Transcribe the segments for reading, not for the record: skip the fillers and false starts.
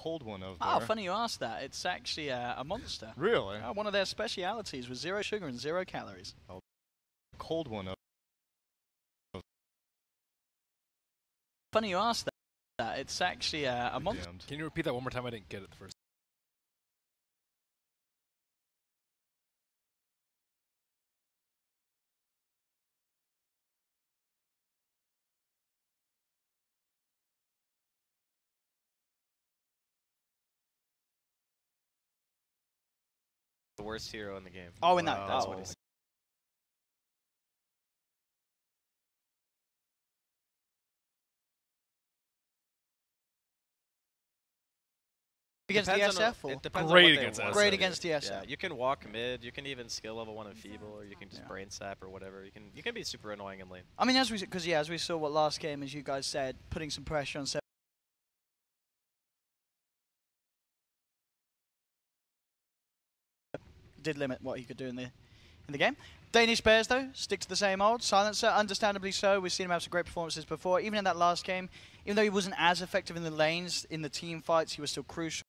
cold one over Oh, there. funny you asked that. It's actually a monster. Really? One of their specialities was 0 sugar and 0 calories. Oh, cold one over. Funny you asked that. It's actually a monster. Can you repeat that one more time? I didn't get it the first. The worst hero in the game. Oh, in that. That's what he said. Against the SF? Or? It depends Great on what against they want. Great against the SF. Yeah, you can walk mid, you can even skill level 1 Enfeeble, or you can just brain sap or whatever. You can be super annoying in lane. I mean, as we saw what last game, as you guys said, putting some pressure on 7 did limit what he could do in the game. Danish Bears though stick to the same old silencer, understandably so. We've seen him have some great performances before. Even in that last game, even though he wasn't as effective in the lanes, in the team fights, he was still crucial.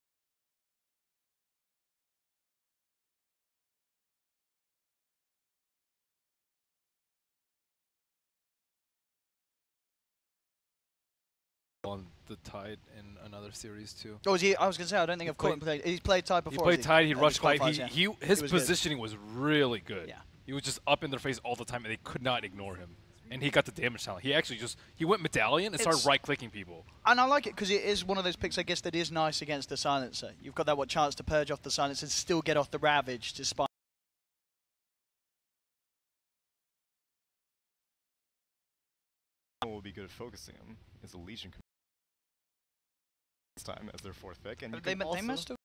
On the Tide in another series too. Oh, I was going to say, I don't think I've caught him play. He's played Tide before. He played Tide, he rushed Tide. His was positioning was really good. Yeah. He was just up in their face all the time, and they could not ignore him. And he got the damage talent. He actually he went medallion and started right-clicking people. And I like it because it is one of those picks, I guess, that is nice against the silencer. You've got that chance to purge off the silencer and still get off the Ravage despite. What will be good at focusing him is a Legion this time as their 4th pick, and They must have.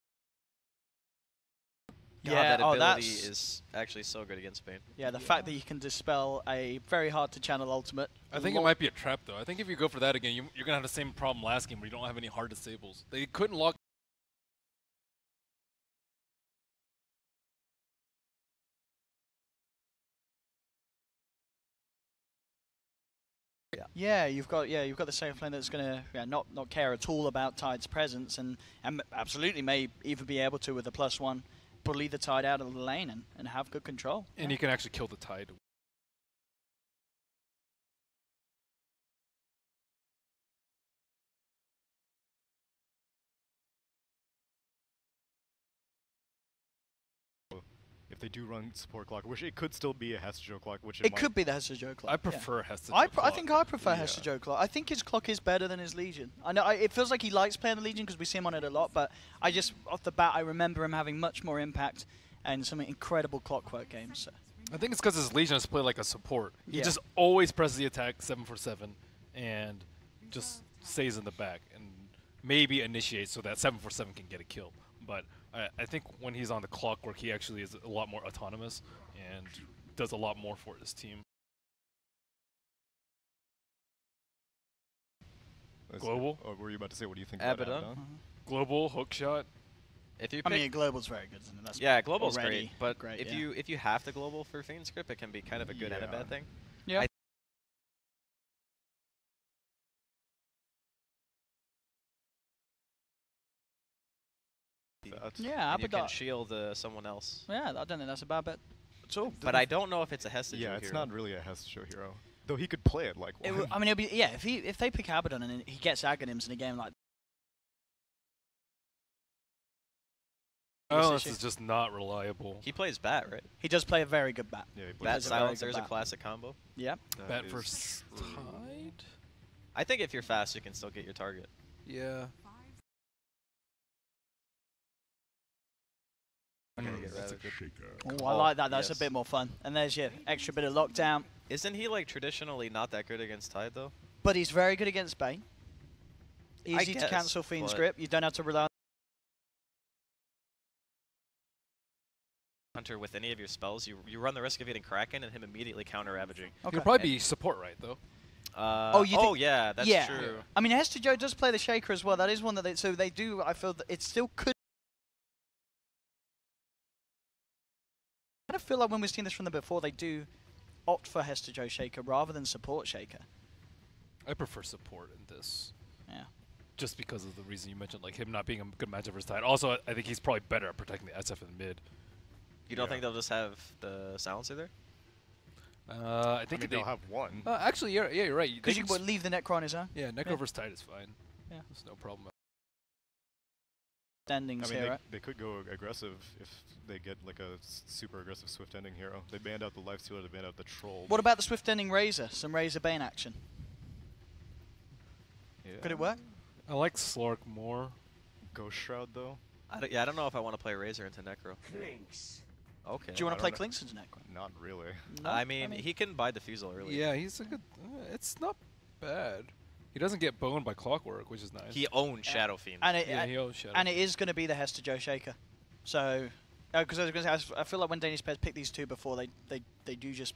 God, Yeah, that ability is actually so good against Spain. Yeah, the fact that you can dispel a very hard to channel ultimate. I think it might be a trap though. I think if you go for that again, you're gonna have the same problem last game where you don't have any hard disables. They couldn't lock. Yeah, you've got the safe lane that's going to not care at all about Tide's presence and absolutely may even be able to with a +1 bully the Tide out of the lane and have good control. And you can actually kill the Tide. if they do run support clock, which it could still be a Hestejo clock, which it could be the Hestejo clock. I prefer Hestejo clock. I think I prefer Hestejo clock. I think his clock is better than his Legion. I know it feels like he likes playing the Legion because we see him on it a lot, but I just off the bat I remember him having much more impact and some incredible clockwork games. So. I think it's because his Legion is played like a support. He just always presses the attack 7/7 and just stays in the back and maybe initiates so that 7/7 can get a kill. But I think when he's on the clockwork, he actually is a lot more autonomous and does a lot more for his team. Global? Or were you about to say, what do you think Abaddon? about Abaddon? Global, hookshot. If you I mean, global's very good, isn't it? That's yeah, global's great, but if you have to global for Fiend script, it can be kind of a good and a bad thing. Yeah. Yeah, and you can shield someone else. Yeah, I don't think that's a bad bet at all. But I don't know if it's a Hestejo hero. Yeah, it's not really a Hestejo hero. Though he could play it like one. I mean, it'll be, yeah, if they pick Abaddon and he gets Aghanims in a game like Oh, this is just not reliable. He plays Bat, right? He does play a very good Bat. Yeah, Bat Silencer is a classic combo. Yeah. Bat versus Tide? I think if you're fast, you can still get your target. Yeah. That's a good I like that. That's a bit more fun. And there's your extra bit of lockdown. Isn't he like traditionally not that good against Tide though? But he's very good against Bane. Easy to cancel Fiend script. You don't have to rely on Hunter with any of your spells. You run the risk of getting Kraken and him immediately counter ravaging. Okay. You'll probably be support, right, though? Yeah, that's true. I mean, Hestejo does play the Shaker as well. That is one that they do. I feel that it still could. I kind of feel like when we've seen this from them before, they do opt for Hestejo Shaker rather than support Shaker. I prefer support in this. Yeah. just because of the reason you mentioned, like him not being a good matchup for his Tide. Also, I think he's probably better at protecting the SF in the mid. You don't think they'll just have the silencer there? I think they'll have one. Actually, yeah, you're right. Because you can leave the Necro on his own. Yeah, Necro versus Tide is fine. Yeah. There's no problem. Endings here, right? They could go aggressive if they get like a super aggressive Swift Ending hero. They banned out the Lifestealer, they banned out the Troll. What about the Swift Ending Razor? Some Razor Bane action. Yeah. Could it work? I like Slork more. Ghost Shroud though? I don't know if I want to play Razor into Necro. Okay. Do you want to I play don't know. Clinks into Necro? Not really. No? I mean, he can buy Diffusal early. Yeah, he's a good. It's not bad. He doesn't get boned by Clockwork, which is nice. He owns Shadow Fiend. And it, yeah, he owns Shadow. and it is going to be the Hester Joe Shaker. So, because I was going to say, I feel like when Danish players pick these two before, they do just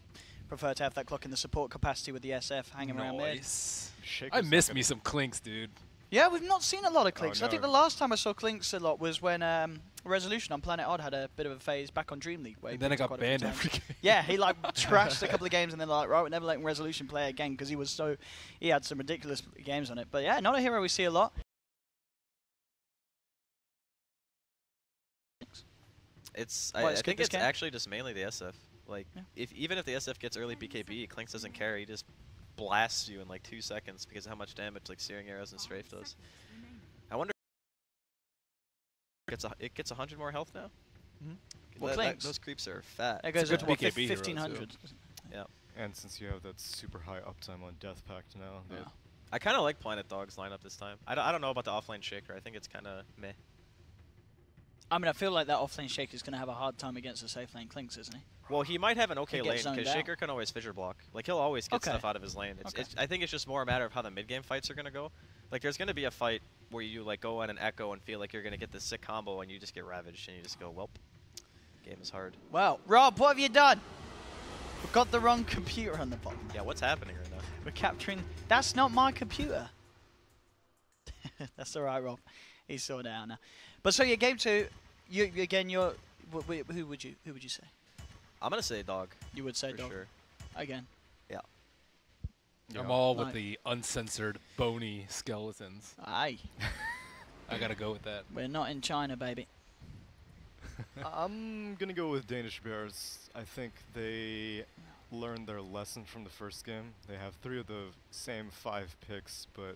prefer to have that clock in the support capacity with the SF hanging around mid. Nice. Shaker's I miss not me gonna- some Clinks, dude. Yeah, we've not seen a lot of Clinks. Oh, I think no. the last time I saw Clinks a lot was when Resolution on Planet Odd had a bit of a phase back on Dream League. Where he And then I picked got quite a few banned times. every game. Yeah, he like trashed a couple of games and then like, right, we're never letting Resolution play again because he had some ridiculous games on it. But yeah, not a hero we see a lot. I skip think this it's game? actually just mainly the SF. Like, Yeah. even if the SF gets early BKB, Clinks doesn't care. He just blasts you in like 2 seconds because of how much damage like Searing Arrows and Strafe does. I wonder if it gets 100 more health now? Well, Clinks. Those creeps are fat. It goes good up to what, BKB hero, 1500. Yeah. And since you have that super high uptime on Death Pact now, Yeah. I kind of like Planet Dog's lineup this time. I don't know about the offlane Shaker. I think it's kind of meh. I mean, I feel like that offlane Shaker is going to have a hard time against the safe lane Clinks, isn't he? Well, he might have an okay He lane gets zoned because out. Shaker can always fissure block. Like, he'll always get Okay. stuff out of his lane. Okay. I think it's just more a matter of how the mid-game fights are going to go. Like, there's going to be a fight where you, like, go on an Echo and feel like you're going to get this sick combo and you just get ravaged and you just go, welp. Game is hard. Well, Rob, what have you done? We've got the wrong computer on the bottom. Yeah, what's happening right now? We're capturing... That's not my computer. That's all right, Rob. He's sorted out now. But so, yeah, game two. You're... Who would you say? I'm going to say Dog. You would say For Dog. sure. Again. Yeah. I'm all Right. with the uncensored, bony skeletons. Aye. I gotta go with that. We're not in China, baby. I'm gonna go with Danish Bears. I think they learned their lesson from the first game. They have 3 of the same 5 picks, but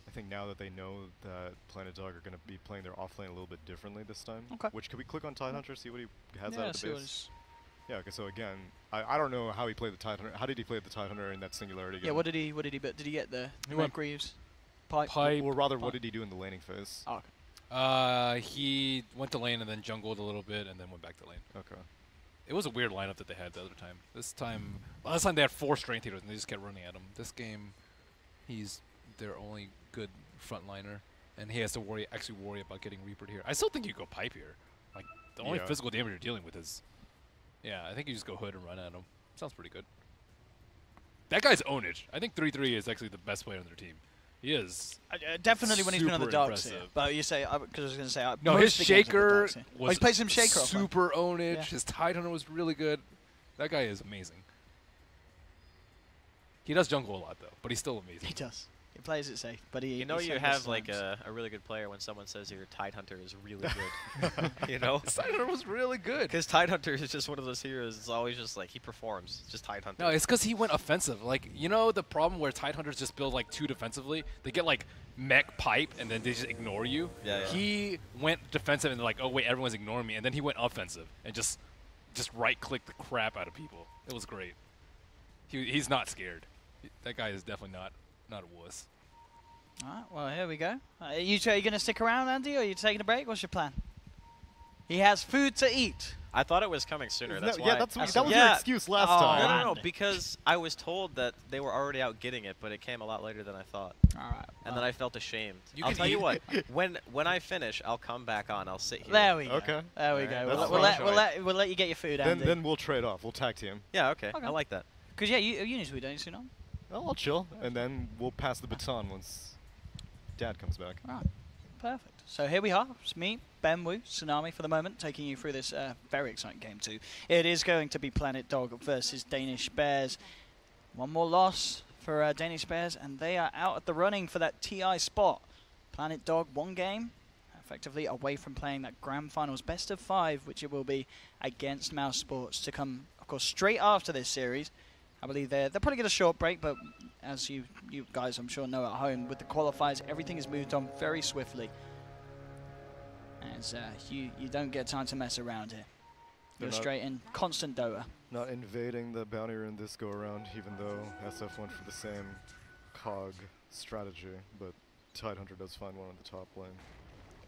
I think now that they know that Planet Dog are gonna be playing their offlane a little bit differently this time. Okay. Which, could we click on Tidehunter, see what he has Yeah, out of the see what base? he's- Yeah, okay, so again, I don't know how he played the Tidehunter. How did he play the Tidehunter in that Singularity game? Yeah, what did he bet? Did he get the He went Greaves? Pipe? Pipe. Or rather, what Pipe. did he do in the laning phase? Oh, okay. He went to lane and then jungled a little bit and then went back to lane. Okay. It was a weird lineup that they had the other time. Last time they had 4 strength healers and they just kept running at him. This game, he's their only good frontliner, and he has to worry about getting Reapered here. I still think you go pipe here. Like the only Yeah. physical damage you're dealing with is, yeah. I think you just go hood and run at him. Sounds pretty good. That guy's ownage. I think 3-3 is actually the best player on their team. He is. Definitely when he's been on the Super dogs here. impressive. But you say, because I was going to say, No, most his of the games have been shaker dogs here. Oh, was he's played some shaker offline. super ownage. Yeah. His Tidehunter was really good. That guy is amazing. He does jungle a lot though, but he's still amazing. He does. He plays it safe, but he. You know he you saves have like times. a really good player when someone says your Tidehunter is really good. You know? His Tidehunter was really good. Because Tidehunter is just one of those heroes. It's always just like he performs. It's just Tidehunter. No, it's because he went offensive. Like, you know the problem where Tidehunters just build like 2 defensively? They get like mech pipe and then they just ignore you. Yeah, yeah. He went defensive and they're like, oh wait, everyone's ignoring me. And then he went offensive and just right-clicked the crap out of people. It was great. He's not scared. That guy is definitely not a wuss. All right, well, here we go. Are you going to stick around, Andy, or are you taking a break? What's your plan? He has food to eat. I thought it was coming sooner. That's why. Yeah, that was your Yeah. excuse last Oh, time. No, Andy. no, no, because I was told that they were already out getting it, but it came a lot later than I thought. All right. And then I felt ashamed. You I'll can tell you eat- what, when I finish, I'll come back on. I'll sit here. There we go. Okay. There we Alright, go. that's We'll let you get your food, Andy. Then we'll trade off. We'll tag team. Yeah, okay. Okay. I like that. Because, yeah, you need to be, don't you, Sunom? Well, I'll chill, and then we'll pass the baton once Dad comes back. All right. Perfect. So here we are. It's me, Ben Wu, Tsunami for the moment, taking you through this very exciting game too. It is going to be Planet Dog versus Danish Bears. One more loss for Danish Bears, and they are out at the running for that TI spot. Planet Dog 1 game, effectively away from playing that Grand Finals best of 5, which it will be against Mouse Sports to come, of course, straight after this series. I believe they'll probably get a short break, but as you guys I'm sure know at home, with the qualifiers, everything has moved on very swiftly. As you don't get time to mess around here. You're straight in constant Dota. Not invading the bounty rune this go around, even though SF went for the same cog strategy, but Tidehunter does find one on the top lane.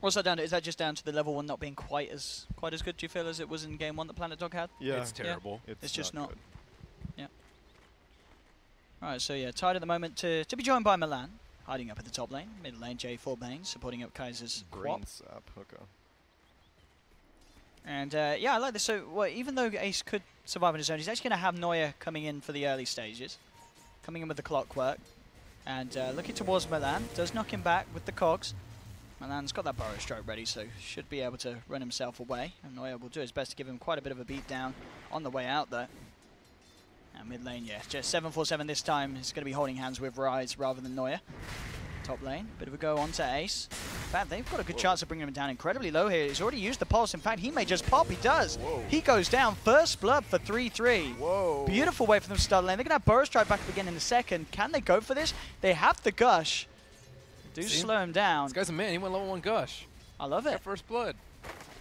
What's that down to? Is that just down to the level 1 not being quite as good, do you feel, as it was in game 1 that Planet Dog had? Yeah. It's terrible. Yeah. It's just not. Good. Yeah. Alright, so yeah, Tide at the moment to be joined by Milan, hiding up at the top lane. Mid lane, J4 Bane, supporting up Kaiser's Green Quap. sap, okay. And yeah, I like this. So well, even though Ace could survive on his own, he's actually going to have Neuer coming in for the early stages. Coming in with the clockwork. And looking towards Milan. Does knock him back with the cogs. Milan's got that Burrow Stroke ready, so should be able to run himself away. And Neuer will do his best to give him quite a bit of a beat down on the way out there. And mid lane, yeah, just 747 this time. He's going to be holding hands with Rise rather than Neuer. Top lane, bit of a go on to Ace. In fact, they've got a good chance of bringing him down incredibly low here. He's already used the pulse. In fact, he may just pop. He does. Whoa. He goes down. First blood for 3-3. Whoa. Beautiful way for them to start lane. They're going to have Burrow Strike back up again in a second. Can they go for this? They have the Gush. Do See? slow him down. This guy's a man. He went level 1 Gush. I love it. Got first blood.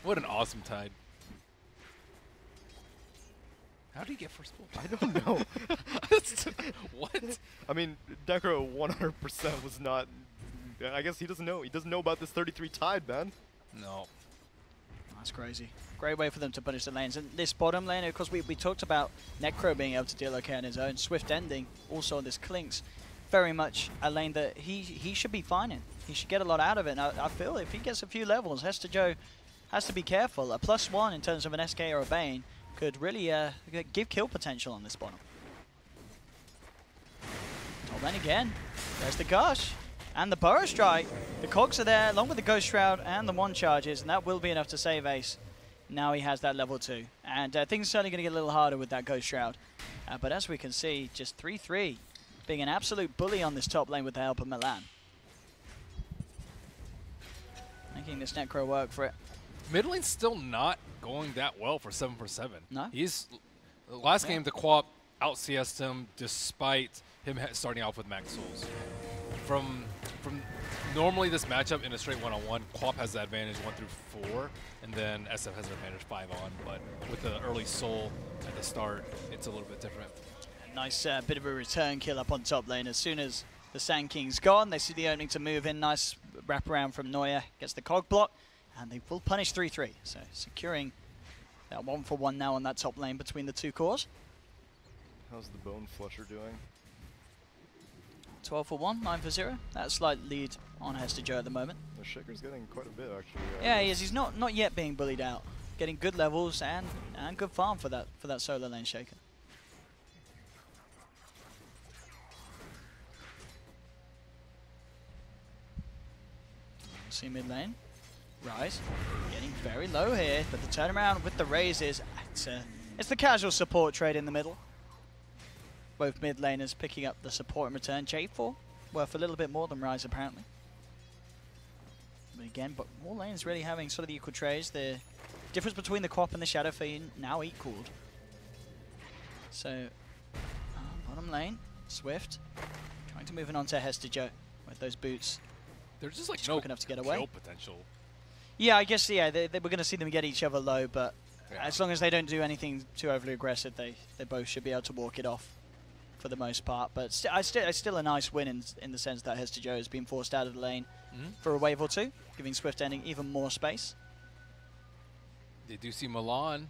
What an awesome Tide. How did he get first blood? I don't know. What? I mean, Necro 100% was not... I guess he doesn't know. He doesn't know about this 33 Tide, man. No. That's crazy. Great way for them to punish the lanes. And this bottom lane, of course, we talked about Necro being able to deal okay on his own. Swift Ending, also on this Clinks. Very much a lane that he should be fine in. He should get a lot out of it. And I feel if he gets a few levels, Hester Joe has to be careful. A +1 in terms of an SK or a Bane could really give kill potential on this bottom. Top lane again. There's the Gush. And the Burrow Strike. The cogs are there, along with the Ghost Shroud and the 1 charges, and that will be enough to save Ace. Now he has that level 2. And things are certainly going to get a little harder with that Ghost Shroud. But as we can see, just 3-3, being an absolute bully on this top lane with the help of Milan. Making this Necro work for it. Mid lane's still not going that well for 7-for-7. No? He's last game the Quap out CS'd him despite him starting off with max souls. From normally this matchup in a straight 1-on-1, Quap has the advantage 1 through 4, and then SF has the advantage 5 on. But with the early soul at the start, it's a little bit different. A nice bit of a return kill up on top lane. As soon as the Sand King's gone, they see the opening to move in. Nice wraparound from Neuer, gets the cog block, and they will punish 3-3. So securing that 1-for-1 now on that top lane between the two cores. How's the Bone Flusher doing? 12-for-1, 9-for-0. That slight lead on Hester Joe at the moment. The Shaker's getting quite a bit, actually. Yeah, he is. He's not yet being bullied out. Getting good levels and good farm for that solo lane Shaker. See mid lane. Rise. Getting very low here, but the turnaround with the raises. It's the casual support trade in the middle. Both mid laners picking up the support in return. J4 worth a little bit more than Rise apparently. But again, but all lanes really having sort of the equal trades. The difference between the Quap and the Shadow Fiend now equaled. So, bottom lane, Swift trying to move in onto Hester Joe with those boots. They're just like Just no quick enough to get away. kill potential. Yeah, I guess, yeah, we're going to see them get each other low, but Yeah. as long as they don't do anything too overly aggressive, they both should be able to walk it off for the most part. But it's still a nice win in the sense that Hester Joe has been forced out of the lane for a wave or two, giving Swift Ending even more space. They do see Milan.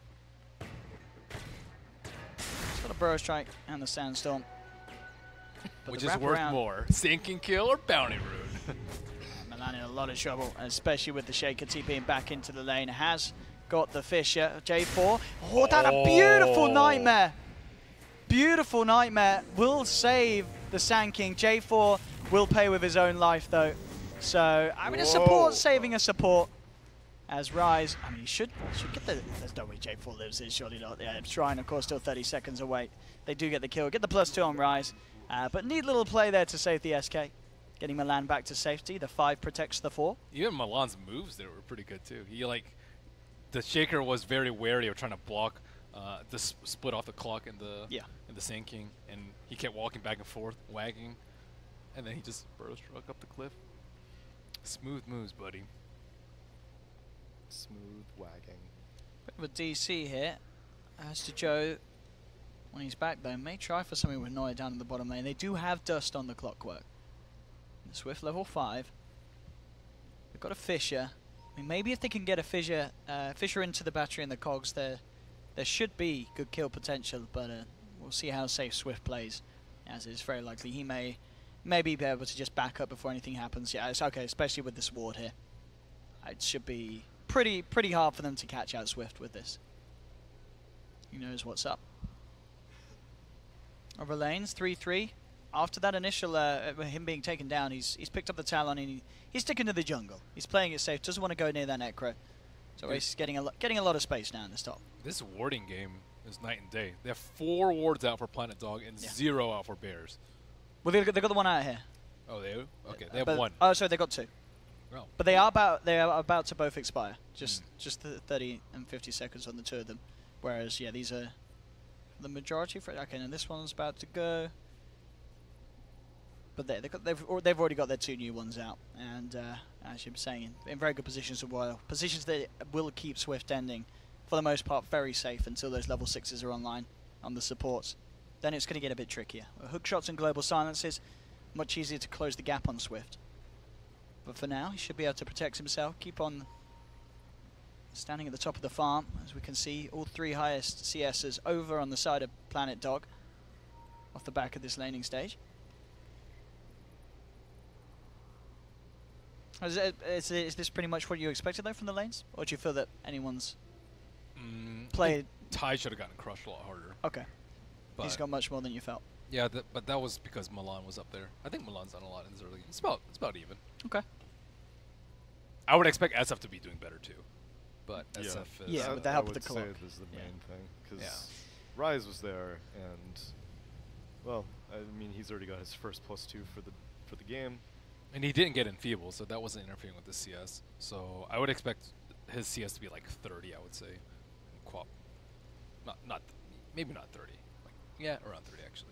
It's got a Burrow Strike and the Sandstorm. But Which the is worth wraparound- more, sinking kill or bounty rune? Milan in a lot of trouble, especially with the Shaker TPing back into the lane. Has got the Fisher, J4. Oh, that a beautiful Nightmare. Beautiful Nightmare will save the Sand King. J4 will pay with his own life though. So, I mean, a support saving a support. As Rise, I mean, he should get the... There's no way J4 lives here, surely not. Yeah, Shrine, of course, still 30 seconds away. They do get the kill, get the +2 on Rise. But neat little play there to save the SK. getting Milan back to safety. The 5 protects the 4. Even Milan's moves there were pretty good too. He the Shaker was very wary of trying to block the split off the clock in the Sand King, and he kept walking back and forth, wagging, and then he just burrow struck up the cliff. Smooth moves, buddy. Smooth wagging. Bit of a DC here. As to Joe, when he's back though, may try for something with Neuer down in the bottom lane. They do have Dust on the clockwork. The Swift level 5. They've got a Fissure. I mean, maybe if they can get a Fissure into the battery and the cogs, there should be good kill potential, but we'll see how safe Swift plays, as it's very likely he may be able to just back up before anything happens. Yeah, it's okay, especially with this ward here. It should be pretty hard for them to catch out Swift with this. He knows what's up. Over lanes, 3-3. After that initial him being taken down, he's picked up the Talon and he's sticking to the jungle. He's playing it safe. Doesn't want to go near that Necro. So he's getting a lot of space now in this top. This warding game is night and day. They have 4 wards out for Planet Dog and 0 out for Bears. Well, they got the one out here. Oh, they do? Okay, they have 1. Oh, sorry, they got 2. Oh. But they are about to both expire. Just 30 and 50 seconds on the 2 of them. Whereas, yeah, these are the majority. Okay, and this one's about to go. But they've already got their 2 new ones out, and as you're saying, in very good positions as well. Positions that will keep Swift ending, for the most part, very safe until those level 6s are online on the supports. Then it's going to get a bit trickier. Hook shots and global silences, much easier to close the gap on Swift. But for now, he should be able to protect himself, keep on standing at the top of the farm. As we can see, all 3 highest CSs over on the side of Planet Dog, off the back of this laning stage. Is this pretty much what you expected, though, from the lanes? Or do you feel that anyone's played? Ty should have gotten crushed a lot harder. Okay. But He's got much more than you felt. Yeah, but that was because Milan was up there. I think Milan's done a lot in this early. It's about even. Okay. I would expect SF to be doing better, too. But SF is... Yeah, with the help of the I clock. would say this is the main thing. Because Rise was there, and, well, I mean, he's already got his first +2 for the game. And he didn't get enfeebled, so that wasn't interfering with the CS. So I would expect his CS to be like 30, I would say. Quap. Maybe not 30. Like, yeah, around 30 actually.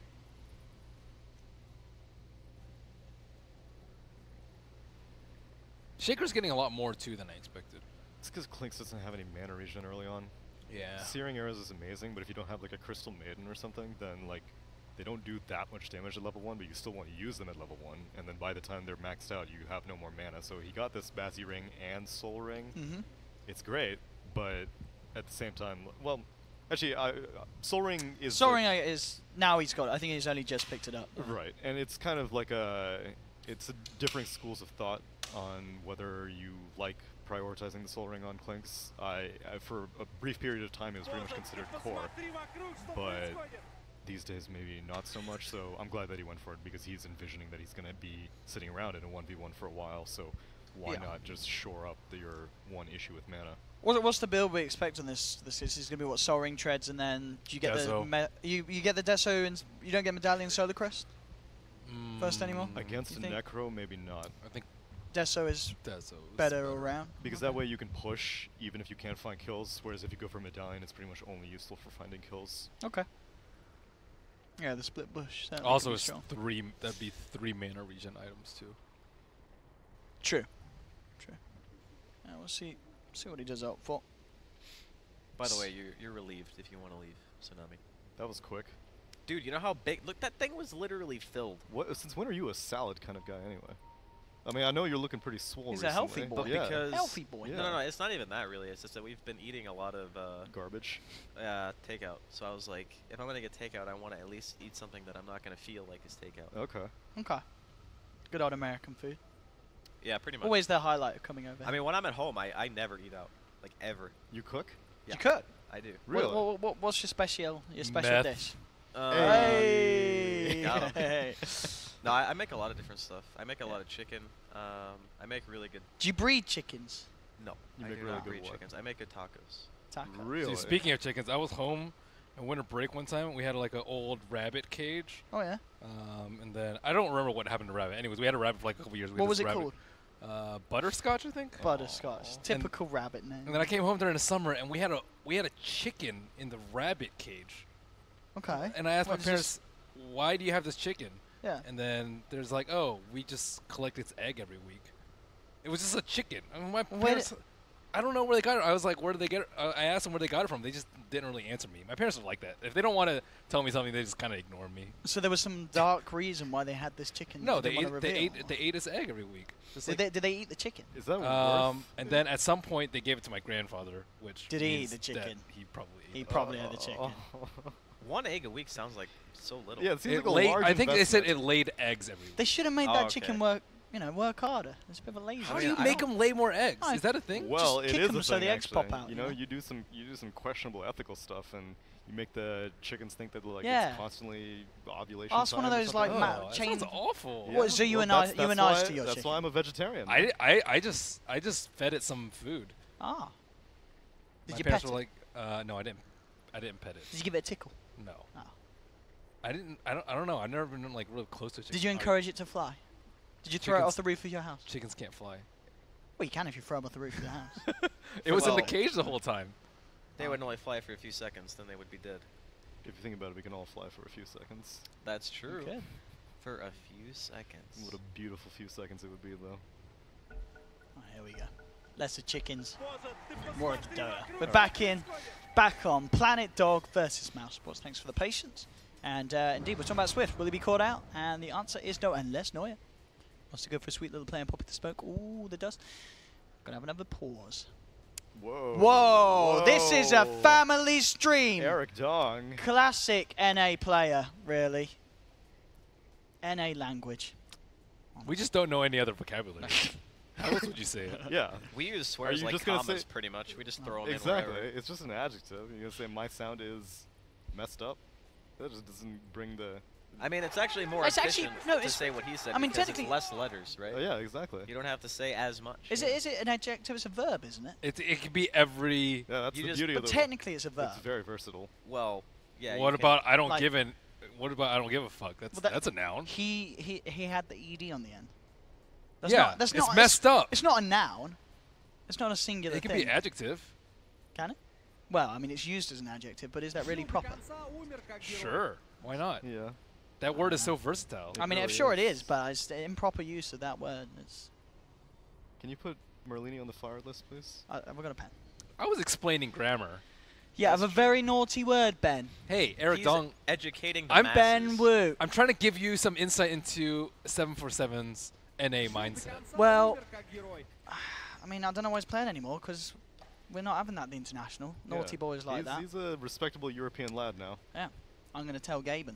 Shaker's getting a lot more too than I expected. It's because Clinks doesn't have any mana regen early on. Yeah. Searing Arrows is amazing, but if you don't have like a Crystal Maiden or something, then like they don't do that much damage at level 1, but you still want to use them at level 1, and then by the time they're maxed out, you have no more mana. So he got this Bazzy Ring and Soul Ring. It's great, but at the same time, well, actually, Soul Ring is... Soul Ring is... Now he's got it. I think he's only just picked it up. Right, and it's kind of like it's differing schools of thought on whether you like prioritizing the Soul Ring on Clinks. For a brief period of time, it was pretty much considered core, but these days maybe not so much, so I'm glad that he went for it because he's envisioning that he's going to be sitting around in a 1v1 for a while, so why not just shore up your one issue with mana? What's the build we expect on this? This is going to be what, Soul Ring treads, and then do you get you get the Deso and you don't get Medallion Solar Crest first anymore? Against a Necro, maybe not. I think Deso is better all round. Because that way you can push even if you can't find kills, whereas if you go for Medallion, it's pretty much only useful for finding kills. Okay. Yeah, the split bush. Also, it's that'd be 3 mana regen items too. True. Yeah, we'll see what he does out for. By the way, you're relieved if you want to leave, Tsunami. That was quick. Dude, you know how big... Look, that thing was literally filled. Since when are you a salad kind of guy anyway? I mean, I know you're looking pretty swole He's recently, a healthy boy. But because Healthy boy. Yeah. No, it's not even that really. It's just that we've been eating a lot of garbage. Takeout. So I was like, if I'm gonna get takeout, I want to at least eat something that I'm not gonna feel like is takeout. Okay. Good old American food. Yeah, pretty much. Always their highlight of coming over. I mean, when I'm at home, I never eat out, like ever. You cook? Yeah. You cook? I do. Really? What's your special Meth. dish? Hey. Got 'em. Hey. No, I make a lot of different stuff. I make a lot of chicken. I make really good... Do you breed chickens? No, You I make do really not good breed what? chickens. I make good tacos. Taco. Really? See, speaking of chickens, I was home winter break one time, we had like an old rabbit cage. Oh yeah. And then I don't remember what happened to rabbit. Anyways, we had a rabbit for like a couple years. What was it called? Butterscotch, I think. Butterscotch. Typical rabbit name. And then I came home during the summer, and we had a chicken in the rabbit cage. Okay. And I asked my parents, "Why do you have this chicken?" Yeah. And then there's like, "Oh, we just collect its egg every week." It was just a chicken. I mean, my parents. I don't know where they got it. I was like, where did they get it? I asked them where they got it from. They just didn't really answer me. My parents are like that. If they don't want to tell me something, they just kind of ignore me. So there was some dark reason why they had this chicken. No, they ate its egg every week. Did they eat the chicken? Is that worth? And then at some point they gave it to my grandfather, which did he eat means the chicken? that he probably ate He it. probably had the chicken. One egg a week sounds like so little. Yeah, it seems It like a laid, large I think they said investment. it laid eggs every week. They should have made Oh, that okay. chicken work harder. It's a bit of a lazy. How I do mean, you I make don't- them lay more eggs? I- Is that a thing? Well, Just it kick is them a so thing, the eggs pop actually. out, You you know, know? you do some questionable ethical stuff, and you make the chickens think that like Yeah. it's constantly ovulation. Ask one of time or those, something like, that. Oh, that chain- sounds awful. What, so you Well, and I- that's you and why- I to your That's chicken? why I'm a vegetarian. I just fed it some food. Ah. Did My you parents pet were it? like, no, I didn't pet it. Did you give it a tickle? No. Oh. I don't know. I've never been like real close to a chicken. Did you encourage it to fly? Did you throw it Chickens- off the roof of your house? Chickens can't fly. Well, you can if you throw them off the roof of the house. It was in the Well- cage the whole time. They would only fly for a few seconds, then they would be dead. If you think about it, we can all fly for a few seconds. That's true. Okay. For a few seconds. What a beautiful few seconds it would be, though. Oh, here we go. Less of chickens, more of the Dota. We're back on Planet Dog versus Mouse Sports. Thanks for the patience. And indeed, we're talking about Swift. Will he be caught out? And the answer is no, unless Neuer wants to go for a sweet little play and pop it to smoke. Ooh, the dust. Gonna have another pause. Whoa. Whoa, this is a Whoa. family stream. Eric Dong. Classic NA player, really. NA language. We just don't know any other vocabulary. How else would you say it? Yeah. We use swears you like just gonna commas say- pretty much. We just throw them Exactly. in wherever. It's just an adjective. You're gonna say my sound is messed up. That just doesn't bring the. I mean, it's actually more It's actually- efficient no, to it's- say what he said I mean, because technically- it's less letters, right? Oh, yeah, exactly. You don't have to say as much. Is it an adjective? It's a verb, isn't it? It could be every. Yeah, that's You the just- beauty But of the. technically, it's a verb. It's very versatile. Well, yeah. What you about I don't like- give an? What about I don't give a fuck? That's Well, that's a noun. He had the ed on the end. Yeah, that's it's not messed up. It's not a noun. It's not a singular It could thing. be adjective. Can it? Well, I mean, it's used as an adjective, but is that really proper? Sure. Why not? Yeah. That word is so versatile. I mean, really sure it is. is, but it's the improper use of that word. It's. Can you put Merlini on the fire list, please? We're gonna pen. I was explaining grammar. Yeah, I have a That's true. very naughty word, Ben. Hey, Eric He's Dong. educating the I'm masses. Ben Wu. I'm trying to give you some insight into 747's NA mindset. Well, I mean, I don't know why he's playing anymore because we're not having that at the international. Naughty Yeah. boys like that. He's a respectable European lad now. Yeah, I'm going to tell Gaben.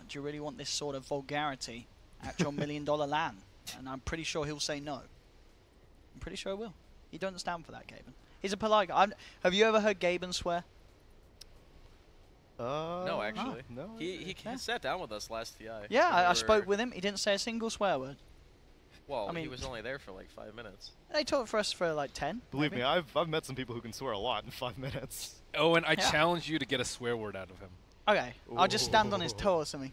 Do you really want this sort of vulgarity at your $1 million LAN? And I'm pretty sure he'll say no. I'm pretty sure he will. He doesn't stand for that, Gaben. He's a polite guy. Have you ever heard Gaben swear? No, actually. No. He Yeah. sat down with us last TI. Yeah, when we I spoke were- with him. He didn't say a single swear word. Well, I mean- he was only there for like 5 minutes. They talked for us for like 10. Believe maybe. me, I've met some people who can swear a lot in 5 minutes. Owen, I Yeah. challenge you to get a swear word out of him. Okay, I'll just stand on his toe or something.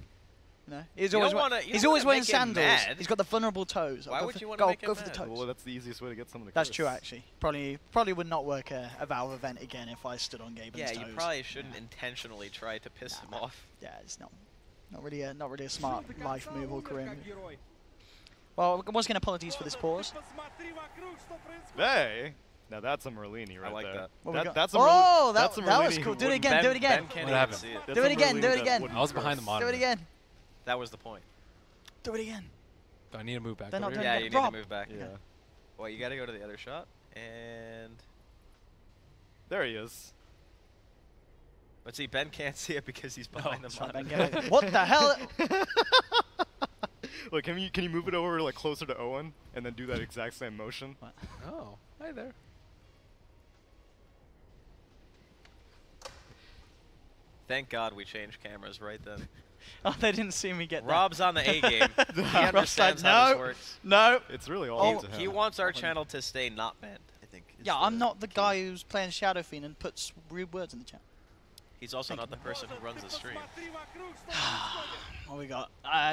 You know, he's You always don't wanna- you he's don't always wanna wearing make him sandals. mad. He's got the vulnerable toes. Why I'll would go you for- wanna go, make go him for the mad? toes? Well, that's the easiest way to get someone to That's curse. true, actually. Probably would not work a Valve event again if I stood on Gaben's Yeah, toes. you probably shouldn't intentionally try to piss him Nah. off. Yeah, it's not really a smart life move or career move. Well, once again, apologies for this pause. Hey! Now that's a Merlini right I like there. that. What we got? That's a Oh, that's a that was Merlini cool. who Do it wouldn't- again. Do it again. Ben can't What even happened? see it. That's Do it a again, Merlini do it that again. wouldn't I was behind the curse. monitor. Do it again. That was the point. Do it again. Do I need to move back They're over not here? doing Yeah, it. you need to Rob. move back. Yeah. Well, you got to go to the other shot, and There he is. but see, Ben can't see it because he's behind the Sorry, monitor. Ben, get it. What the hell? Look, can you move it over like closer to Owen and then do that exact same motion? Oh, hi there. Thank God we changed cameras right then. Oh, they didn't see me get that. Rob's on the A game. He Rob's like, understands how this no, works. no. It's really all Oh, up to him. He wants our channel to stay not banned, I think. is Yeah, I'm the not the key. guy who's playing Shadow Fiend and puts rude words in the chat. He's also not the person who runs the stream. What we got?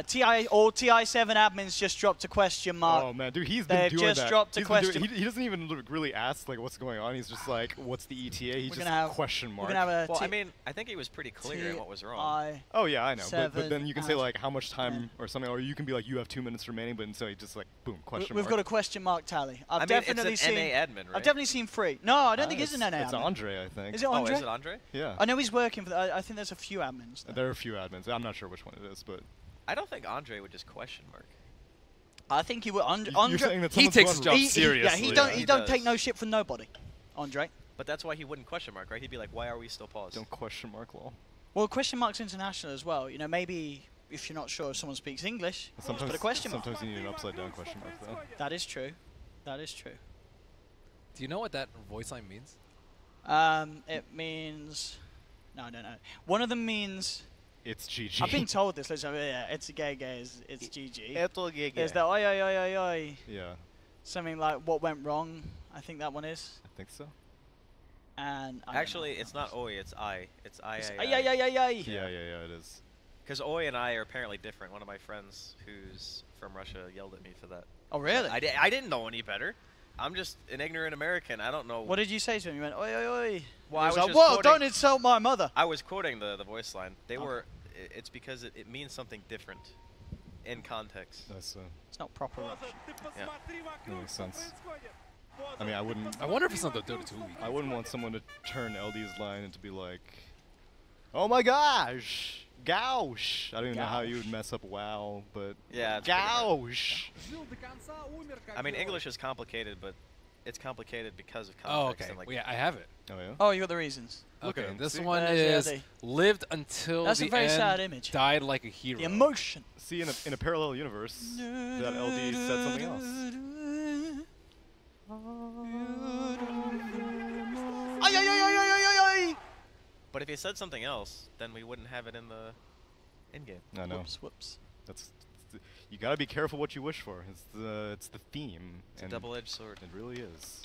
TI or TI7 admins just dropped a question mark. Oh man, dude, he's been They've doing just that. dropped a He's been doing- question. he doesn't even really ask like what's going on. He's just like, what's the ETA? He We're just gonna have- question mark. We're gonna have a Well, I mean, I think he was pretty clear in what was wrong. Oh yeah, I know. But then you can say and like how much time or something, or you can be like you have 2 minutes remaining, but instead he just like boom question We've mark. got a question mark tally. I mean, definitely it's an seen. NA admin, right? I've definitely seen 3. No, I don't think it's an NA It's admin. Andre, I think. Is it Oh, Andre? is it Andre? Yeah. I know he's working for. I think there's a few admins. Though. There are a few admins. I'm not sure which one it is, but I don't think Andre would just question mark. I think he would. Andre. you're saying that He someone's takes his gone job he seriously. don't. Yeah, He he don't does. take no shit from nobody. Andre. But that's why he wouldn't question mark, right? He'd be like, why are we still paused? don't question mark lol. Well, question mark's international as well. You know, maybe if you're not sure if someone speaks English, just Sometimes put a question mark. sometimes you need an upside down question mark though. That is true. That is true. Do you know what that voice line means? It means. No, I don't know. One of them means. It's GG. I've been told this. Listen, yeah, it's a gay. It's GG. GG. There's the oi oi oi oi oi. Yeah, Something like what went wrong. I think that one is. I think so. And I don't Actually, know. it's not oi, it's I. It's I. It's ay, ay, ay, ay, ay. Yeah, it is. Because oi and I are apparently different. One of my friends who's from Russia yelled at me for that. Oh really? I didn't know any better. I'm just an ignorant American. I don't know. What did you say to him? You went oi oi oi. Well, He I was was like, just whoa! quoting- Don't insult my mother. I was quoting the voice line. They Okay. were. It's because it means something different in context. That's It's not proper Russian. Yeah. that makes sense. I mean, I wouldn't. I wonder if it's not the Dota 2 league. I wouldn't want someone to turn LD's line and to be like, oh my gosh, goush. I don't even know how you would mess up WoW, but Yeah, it's pretty hard. goush. I mean, English is complicated, but it's complicated because of Oh, context. okay. And like, Well, yeah, I have it. Oh yeah. Oh, you got the reasons. Okay, Okay, this see? one There's is the LD. lived until That's the a very end, sad image. died like a hero. The emotion. See, in a parallel universe, that LD said something else. Ay, ay, ay, ay, ay, ay, ay. but if he said something else, then we wouldn't have it in the in game. I know. Whoops, whoops. You gotta be careful what you wish for. It's the theme. It's a and double-edged sword. It really is.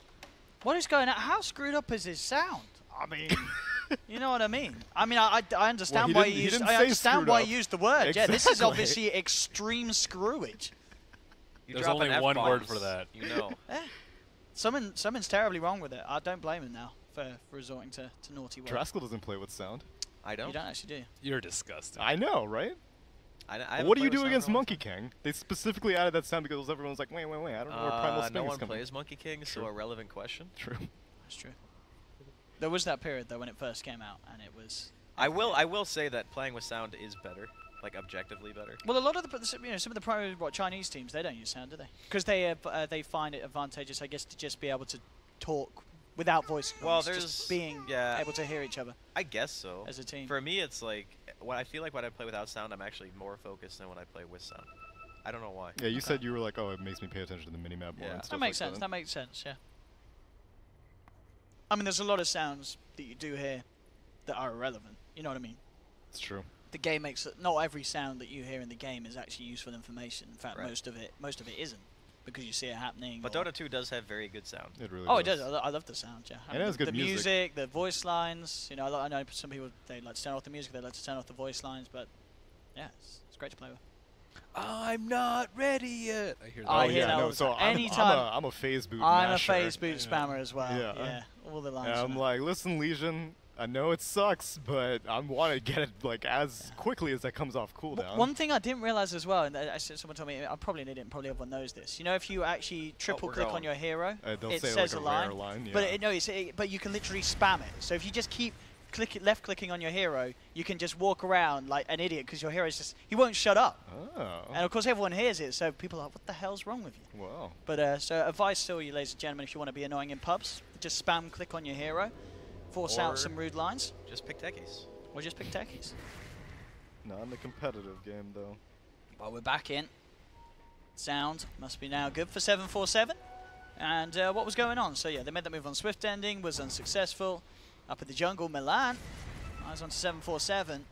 What is going on? How screwed up is his sound? I mean, you know what I mean. I mean, I understand he why didn't- you he used. didn't I say understand screwed why up. you used the word. Yeah, this is Exactly. obviously extreme screwage. You There's drop only an one word F-bombs, for that. You know. Something's terribly wrong with it. I don't blame him now for resorting to naughty words. Draskell doesn't play with sound. I don't. You don't actually, do you? You're disgusting. I know, right? I What haven't do you played with do sound against for a long Monkey King? They specifically added that sound because everyone's like, wait, I don't know where Primal time. Spring No is one coming. plays Monkey King, so True. a relevant question. True. That's true. There was that period though when it first came out, and it was. I will say that playing with sound is better, like objectively better. Well, a lot of the some of the pro Chinese teams, they don't use sound, do they? Because they find it advantageous, I guess, to just be able to talk without voice. Well, comms, there's just being yeah. able to hear each other I guess so. as a team. For me, it's like when I feel like when I play without sound, I'm actually more focused than when I play with sound. I don't know why. Yeah, you said you were like, oh, it makes me pay attention to the minimap more Yeah. and That stuff makes like sense. That makes sense. Yeah. I mean, there's a lot of sounds that you do hear that are irrelevant. You know what I mean? It's true. The game makes it. Not every sound that you hear in the game is actually useful information. In fact, Right. most of it isn't, because you see it happening. But or- Dota 2 does have very good sound. It really Oh, it does. does. I love the sound. Yeah. I And it mean, has good the music. the voice lines. You know, I know some people they like to turn off the music. They like to turn off the voice lines. But yeah, it's great to play with. I'm not ready yet. I hear that. I Oh, hear yeah, that all no, the so time. I'm Anytime- a phase boot I'm a masher. phase boot Yeah. spammer as well. Yeah. Yeah, all the lines. And I'm from it. like, listen, Legion, I know it sucks, but I want to get it like as quickly as that comes off cooldown. One thing I didn't realize as well, and someone told me, I'm probably an idiot, and probably everyone knows this. You know, if you actually triple we're click on going. your hero, They'll it say says like a a rare line. line, yeah. But but you can literally spam it. So if you just keep left clicking on your hero, you can just walk around like an idiot because your hero's he won't shut up. Oh. And of course everyone hears it, so people are like, what the hell's wrong with you? Wow. But so advice still, you ladies and gentlemen, if you want to be annoying in pubs, just spam click on your hero, force Or- out some rude lines, Just pick techies. or just pick techies. Not in the competitive game, though. Well, we're back in. Sound must be now good for 747. And what was going on? So yeah, they made that move on Swift Ending, was unsuccessful. Up in the jungle, Milan. Rise on to 747.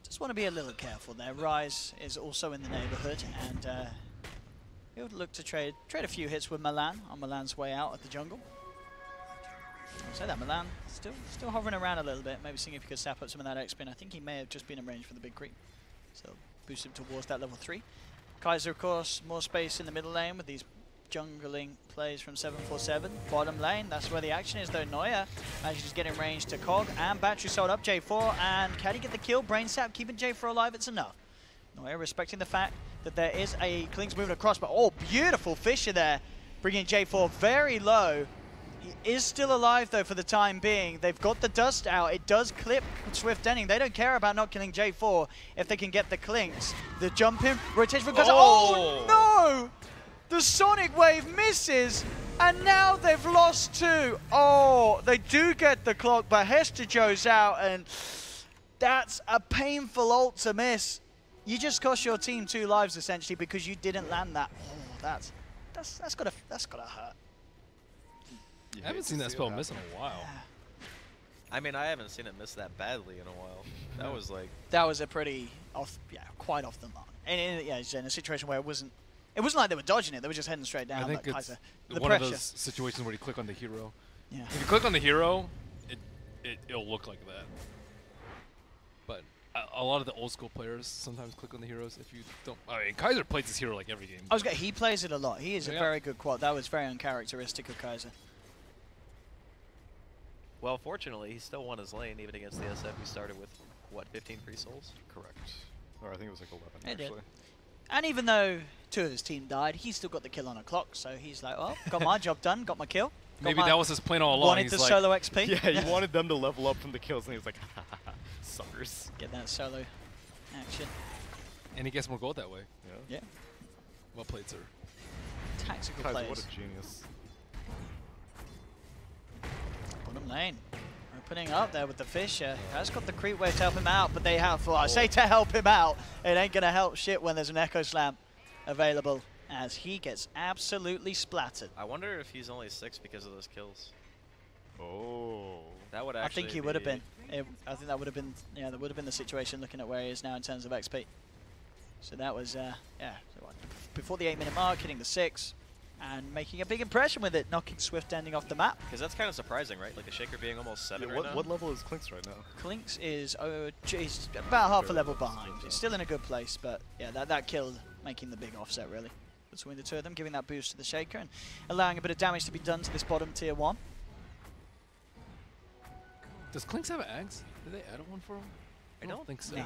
Just want to be a little careful there. Rise is also in the neighborhood, and he would look to trade a few hits with Milan on Milan's way out of the jungle. I'll say that Milan still hovering around a little bit, maybe seeing if he could sap up some of that X spin. I think he may have just been in range for the big creep. So boost him towards that level 3. Kaiser, of course, more space in the middle lane with these jungling plays from 747. Bottom lane, that's where the action is though. Neuer manages to get in range to Cog, and battery sold up J4, and can he get the kill? Brain sap keeping J4 alive, it's enough. Neuer respecting the fact that there is a Kling's moving across, but oh, beautiful Fisher there, bringing J4 very low. He is still alive though for the time being. They've got the dust out. It does clip Swift Denning. They don't care about not killing J4 if they can get the Klings. The jump in, rotation from Kaiser. Oh no! The Sonic Wave misses, and now they've lost 2. Oh, they do get the clock, but Hester Joe's out, and that's a painful ult to miss. You just cost your team 2 lives essentially because you didn't land that. Oh, that's gotta hurt. I haven't seen that spell miss in a while. I mean, I haven't seen it miss that badly in a while. That was like... That was a pretty quite off the mark. And yeah, in a situation where it wasn't like they were dodging it, they were just heading straight down. I think Kaiser. it's The one pressure. of those situations where you click on the hero. Yeah. If you click on the hero, it'll look like that. But a lot of the old school players sometimes click on the heroes if you don't... I mean, Kaiser plays this hero like every game. He plays it a lot. He is a very good quad. That was very uncharacteristic of Kaiser. Well, fortunately, he still won his lane, even against the SF, who started with, what, 15 free souls? Correct. Or I think it was like 11, It did. actually. And even though 2 of his team died, he still got the kill on a clock. So he's like, oh, got my job done, got my kill. Maybe that was his plan all along. Wanted He's the like, solo XP. Yeah, he wanted them to level up from the kills, and he was like, ha ha ha, suckers. Get that solo action. and he gets more gold that way. Yeah. Yeah. Well played, sir. Tactical Kaiser, players. what a genius. Bottom lane. Opening up there with the Fisher. Has got the creep wave to help him out, but they have, well, I say to help him out, it ain't going to help shit when there's an Echo Slam available as he gets absolutely splattered. I wonder if he's only 6 because of those kills. Oh. That would I actually think he would have been. I think that would have been, yeah, that would have been the situation looking at where he is now in terms of XP. So that was, yeah, so what, before the 8-minute mark, hitting the 6, and making a big impression with it, knocking Swift ending off the map. Because that's kind of surprising, right? Like a Shaker being almost 7 right now. What level is Clinks right now? Clinks is, he's about half a level behind. He's still in a good place, but yeah, that killed, making the big offset really between the two of them, giving that boost to the Shaker and allowing a bit of damage to be done to this bottom tier 1. Does Clinks have Ags? Did they add one for him? I don't think so. No,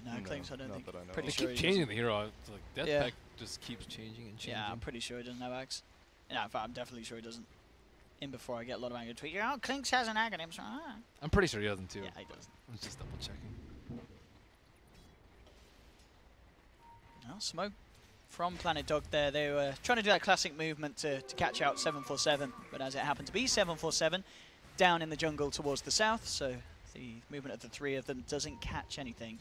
No, Clinks I don't not think. that I know Pretty of. They sure keep he changing doesn't. the hero. It's like Death Yeah. Pack just keeps changing and changing. Yeah, I'm pretty sure he doesn't have Axe. Yeah, in fact, I'm definitely sure he doesn't. In before I get a lot of anger tweets. Oh, Clinks has an Ag on him. So, I'm pretty sure he doesn't too. Yeah, he doesn't. I was just double checking. Well, smoke from Planet Dog there. They were trying to do that classic movement to catch out 747, but as it happened to be 747 down in the jungle towards the south, so the movement of the three of them doesn't catch anything.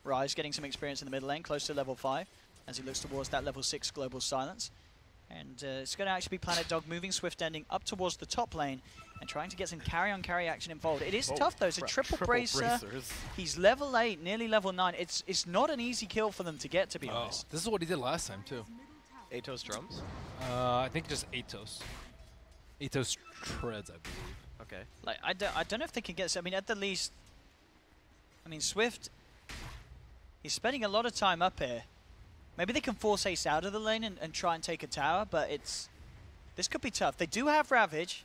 Rise getting some experience in the middle lane, close to level 5, as he looks towards that level 6 global silence. And it's going to actually be Planet Dog moving Swift ending up towards the top lane and trying to get some carry-on-carry action involved. It is tough though, it's a triple bracer. Bracers. He's level 8, nearly level 9. It's not an easy kill for them to get, to be Oh, honest. this is what he did last time too. Atos drums? I think just Atos. Atos treads, I believe. Okay. Like I don't know if they can get. I mean, at the least, I mean Swift. He's spending a lot of time up here. Maybe they can force Ace out of the lane and try and take a tower, but this could be tough. They do have Ravage.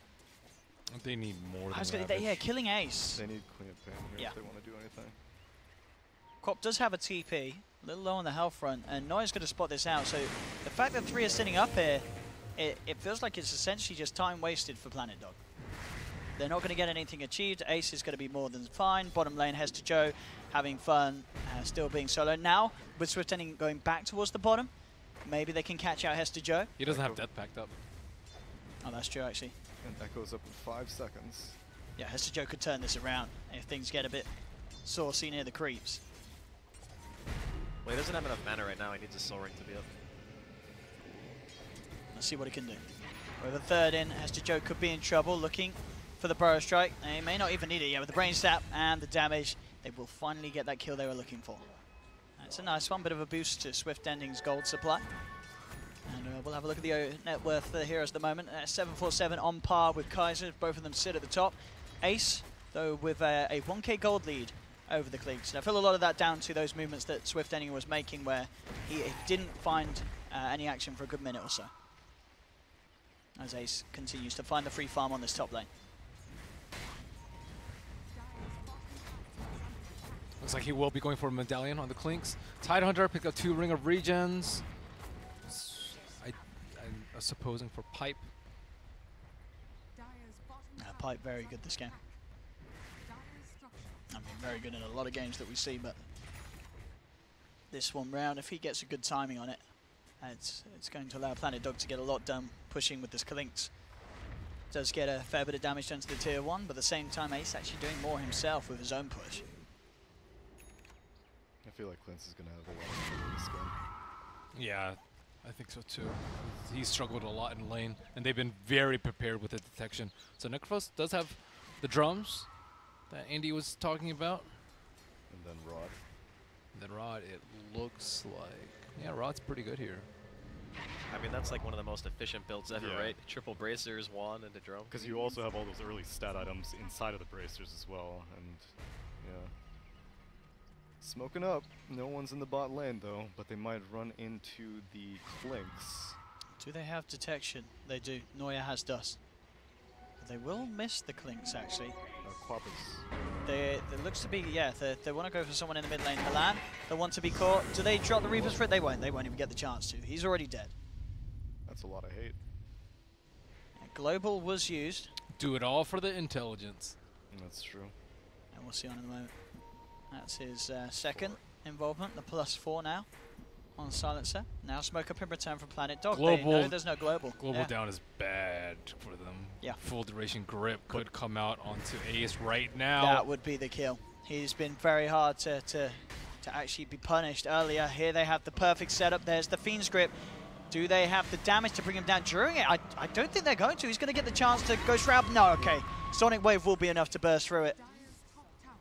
They need more I was than gonna, Ravage. yeah, killing Ace. They need clean up pan here Yeah. if they want to do anything. Quap does have a TP, a little low on the health front, and Noya's going to spot this out. So the fact that 3 are sitting up here, it feels like it's essentially just time wasted for Planet Dog. They're not going to get anything achieved. Ace is going to be more than fine. Bottom lane, Hester Joe having fun, still being solo. Now, with Swift ending going back towards the bottom, maybe they can catch out Hester Joe. He doesn't have Death packed up. Oh, that's true, actually. And Echo's up in 5 seconds. Yeah, Hester Joe could turn this around if things get a bit saucy near the creeps. Well, he doesn't have enough mana right now. He needs a Soul Ring to be up. Let's see what he can do. With a third in, Hester Joe could be in trouble, looking for the Burrow Strike. They may not even need it yet. With the Brain Sap and the damage, they will finally get that kill they were looking for. That's a nice one, bit of a boost to Swift Ending's gold supply. And we'll have a look at the net worth for the heroes at the moment. 747 on par with Kaiser. Both of them sit at the top. Ace, though, with a 1k gold lead over the Cliques. And I feel a lot of that down to those movements that Swift Ending was making, where he didn't find any action for a good minute or so. As Ace continues to find the free farm on this top lane. Looks like he will be going for a medallion on the Clinks. Tidehunter picked up 2 Ring of Regens. I'm supposing for Pipe. Pipe very good this game. I mean, very good in a lot of games that we see, but this one round, if he gets a good timing on it, it's going to allow Planet Dog to get a lot done pushing with this Klinks. Does get a fair bit of damage done to the tier 1, but at the same time, Ace actually doing more himself with his own push. I feel like Clintz is going to have a lot of trouble this game. Yeah, I think so too. He's struggled a lot in lane, and they've been very prepared with the detection. So Necrophos does have the drums that Andy was talking about. And then Rod. And then Rod, it looks like... Yeah, Rod's pretty good here. I mean, that's like one of the most efficient builds ever, Yeah. right? Triple bracers, wand, and a drum. Because you also have all those early stat items inside of the bracers as well, and yeah. Smoking up. No one's in the bot lane though, but they might run into the Clinks. Do they have detection? They do. Noya has dust. But they will miss the Klinks, actually. Quappers. There looks to be, yeah, they want to go for someone in the mid lane. Milan, they want to be caught. Do they drop the Reapers for it? They won't. They won't even get the chance to. He's already dead. That's a lot of hate. Yeah, Global was used. Do it all for the intelligence. That's true. And we'll see on in a moment. That's his second involvement, the +4 now on Silencer. Now Smoke Up in return from Planet Dog. Global. They know there's no Global. Global Yeah. down is bad for them. Yeah. Full duration grip could come out onto Ace right now. That would be the kill. He's been very hard to actually be punished earlier. Here they have the perfect setup. There's the Fiend's Grip. Do they have the damage to bring him down during it? I don't think they're going to. He's going to get the chance to go Shroud. No, okay. Sonic Wave will be enough to burst through it.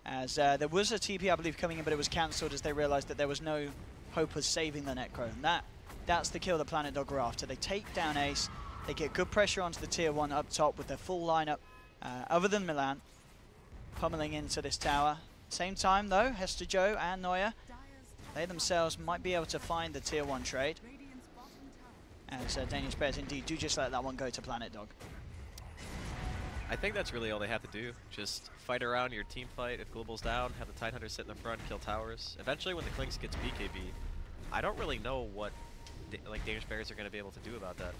As there was a TP, I believe, coming in, but it was cancelled as they realized that there was no hope of saving the Necro. And that's the kill that Planet Dog are after. They take down Ace. They get good pressure onto the tier 1 up top with their full lineup, other than Milan, pummeling into this tower. Same time, though, Hester Joe and Noya, they themselves might be able to find the tier 1 trade. As Danish Bears indeed do just let that one go to Planet Dog. I think that's really all they have to do. Just fight around your team fight. If Global's down, have the Tidehunter sit in the front, kill towers. Eventually, when the Clinks gets BKB, I don't really know what Danish Bears are going to be able to do about that.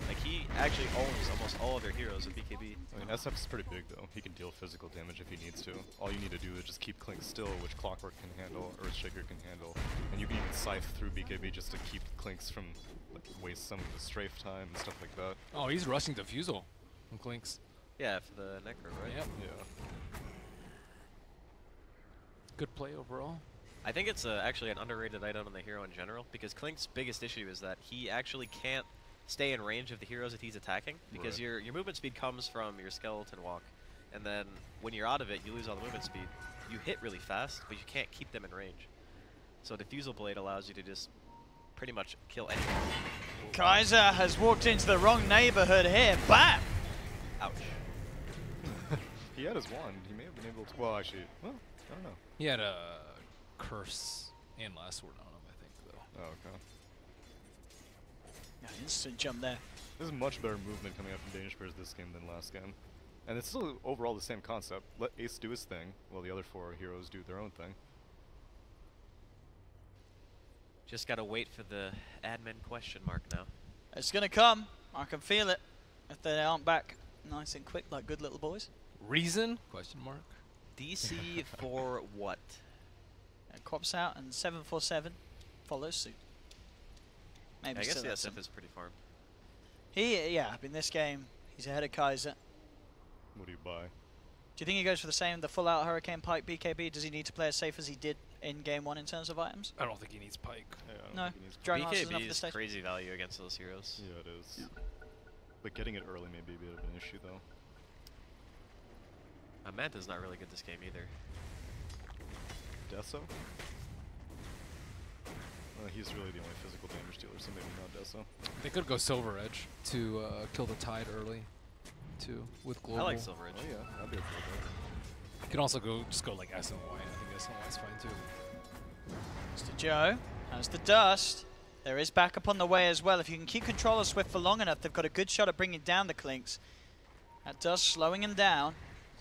Like, he actually owns almost all of their heroes with BKB. I mean, SF is pretty big though. He can deal physical damage if he needs to. All you need to do is just keep Clink still, which Clockwork can handle, Earthshaker can handle. And you can even scythe through BKB just to keep Clinks from like waste some of the strafe time and stuff like that. Oh, he's rushing Diffusal from Clinks. Yeah, for the Necro, right? Yep. Yeah. Good play overall. I think it's actually an underrated item on the hero in general, because Clink's biggest issue is that he actually can't stay in range of the heroes that he's attacking, because Right. your movement speed comes from your skeleton walk, and then when you're out of it, you lose all the movement speed. You hit really fast, but you can't keep them in range. So Diffusal Blade allows you to just pretty much kill anyone. Kaiser has walked into the wrong neighborhood here. Bam! Ouch. He had his wand. He may have been able to. Well, actually, well, I don't know. He had a curse and last sword on him, I think, though. Oh, okay. Yeah, instant jump there. There's much better movement coming out from Danish Bears this game than last game. And it's still overall the same concept. Let Ace do his thing, while the other 4 heroes do their own thing. Just gotta wait for the admin question mark now. It's going to come. I can feel it. If they aren't back nice and quick like good little boys. Reason? Question mark. DC for what? Crops out and 747 follows suit. Maybe I guess still the has SF some. is pretty farmed. Yeah, in this game, he's ahead of Kaiser. What do you buy? Do you think he goes for the full out Hurricane Pike BKB? Does he need to play as safe as he did in game 1 in terms of items? I don't think he needs Pike. Yeah, I don't No. think he needs Dragon Lance is enough for BKB the is stage. crazy value against those heroes. Yeah, it is. But getting it early may be a bit of an issue, though. Manta's not really good this game either. Deso? He's really the only physical damage dealer, so maybe not Deso. They could go Silver Edge to kill the Tide early, too, with Global. I like Silver Edge. Oh yeah, that'd be a cool build. You can also just go like S and Y. I think S and Y is fine too. Mr. Joe has the dust. There is backup on the way as well. If you can keep control of Swift for long enough, they've got a good shot at bringing down the Clinks. That dust slowing him down.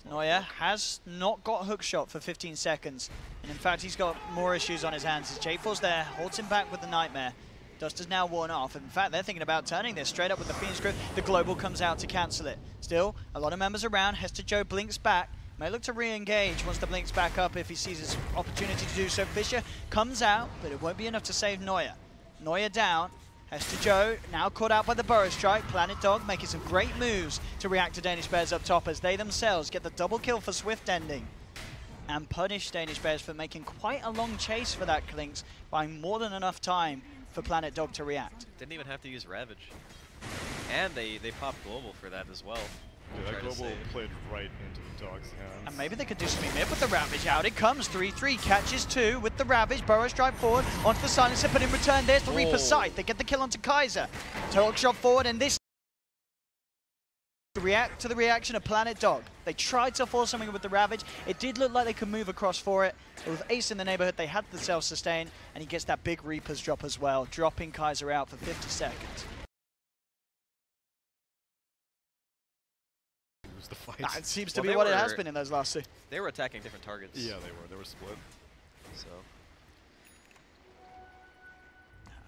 Neuer has not got hook shot for 15 seconds. And in fact, he's got more issues on his hands. As J4's there, holds him back with the Nightmare. Dust is now worn off. In fact, they're thinking about turning this straight up with the Phoenix Grip. The Global comes out to cancel it. Still, a lot of members around. Hester Joe blinks back. May look to re-engage once the blink's back up if he sees his opportunity to do so. Fisher comes out, but it won't be enough to save Neuer. Neuer down. Hester Joe now caught out by the Burrow Strike. Planet Dog making some great moves to react to Danish Bears up top as they themselves get the double kill for Swift ending. And punish Danish Bears for making quite a long chase for that Clinks, buying more than enough time for Planet Dog to react. Didn't even have to use Ravage. And they popped Global for that as well. Yeah, that Global played right into the Dog's hands. And maybe they could do something mid with the Ravage. Out it comes, 3-3, catches 2 with the Ravage. Burrow Strike forward onto the Silencer, but in return there's the Reaper's Sight. They get the kill onto Kaiser. Toe shot forward, and this react to the reaction of Planet Dog. They tried to force something with the Ravage. It did look like they could move across for it. But with Ace in the neighborhood, they had the self-sustain, and he gets that big Reaper's drop as well, dropping Kaiser out for 50 seconds. The fight. It seems to be what it has been in those last 2. They were attacking different targets. Yeah, they were split. So.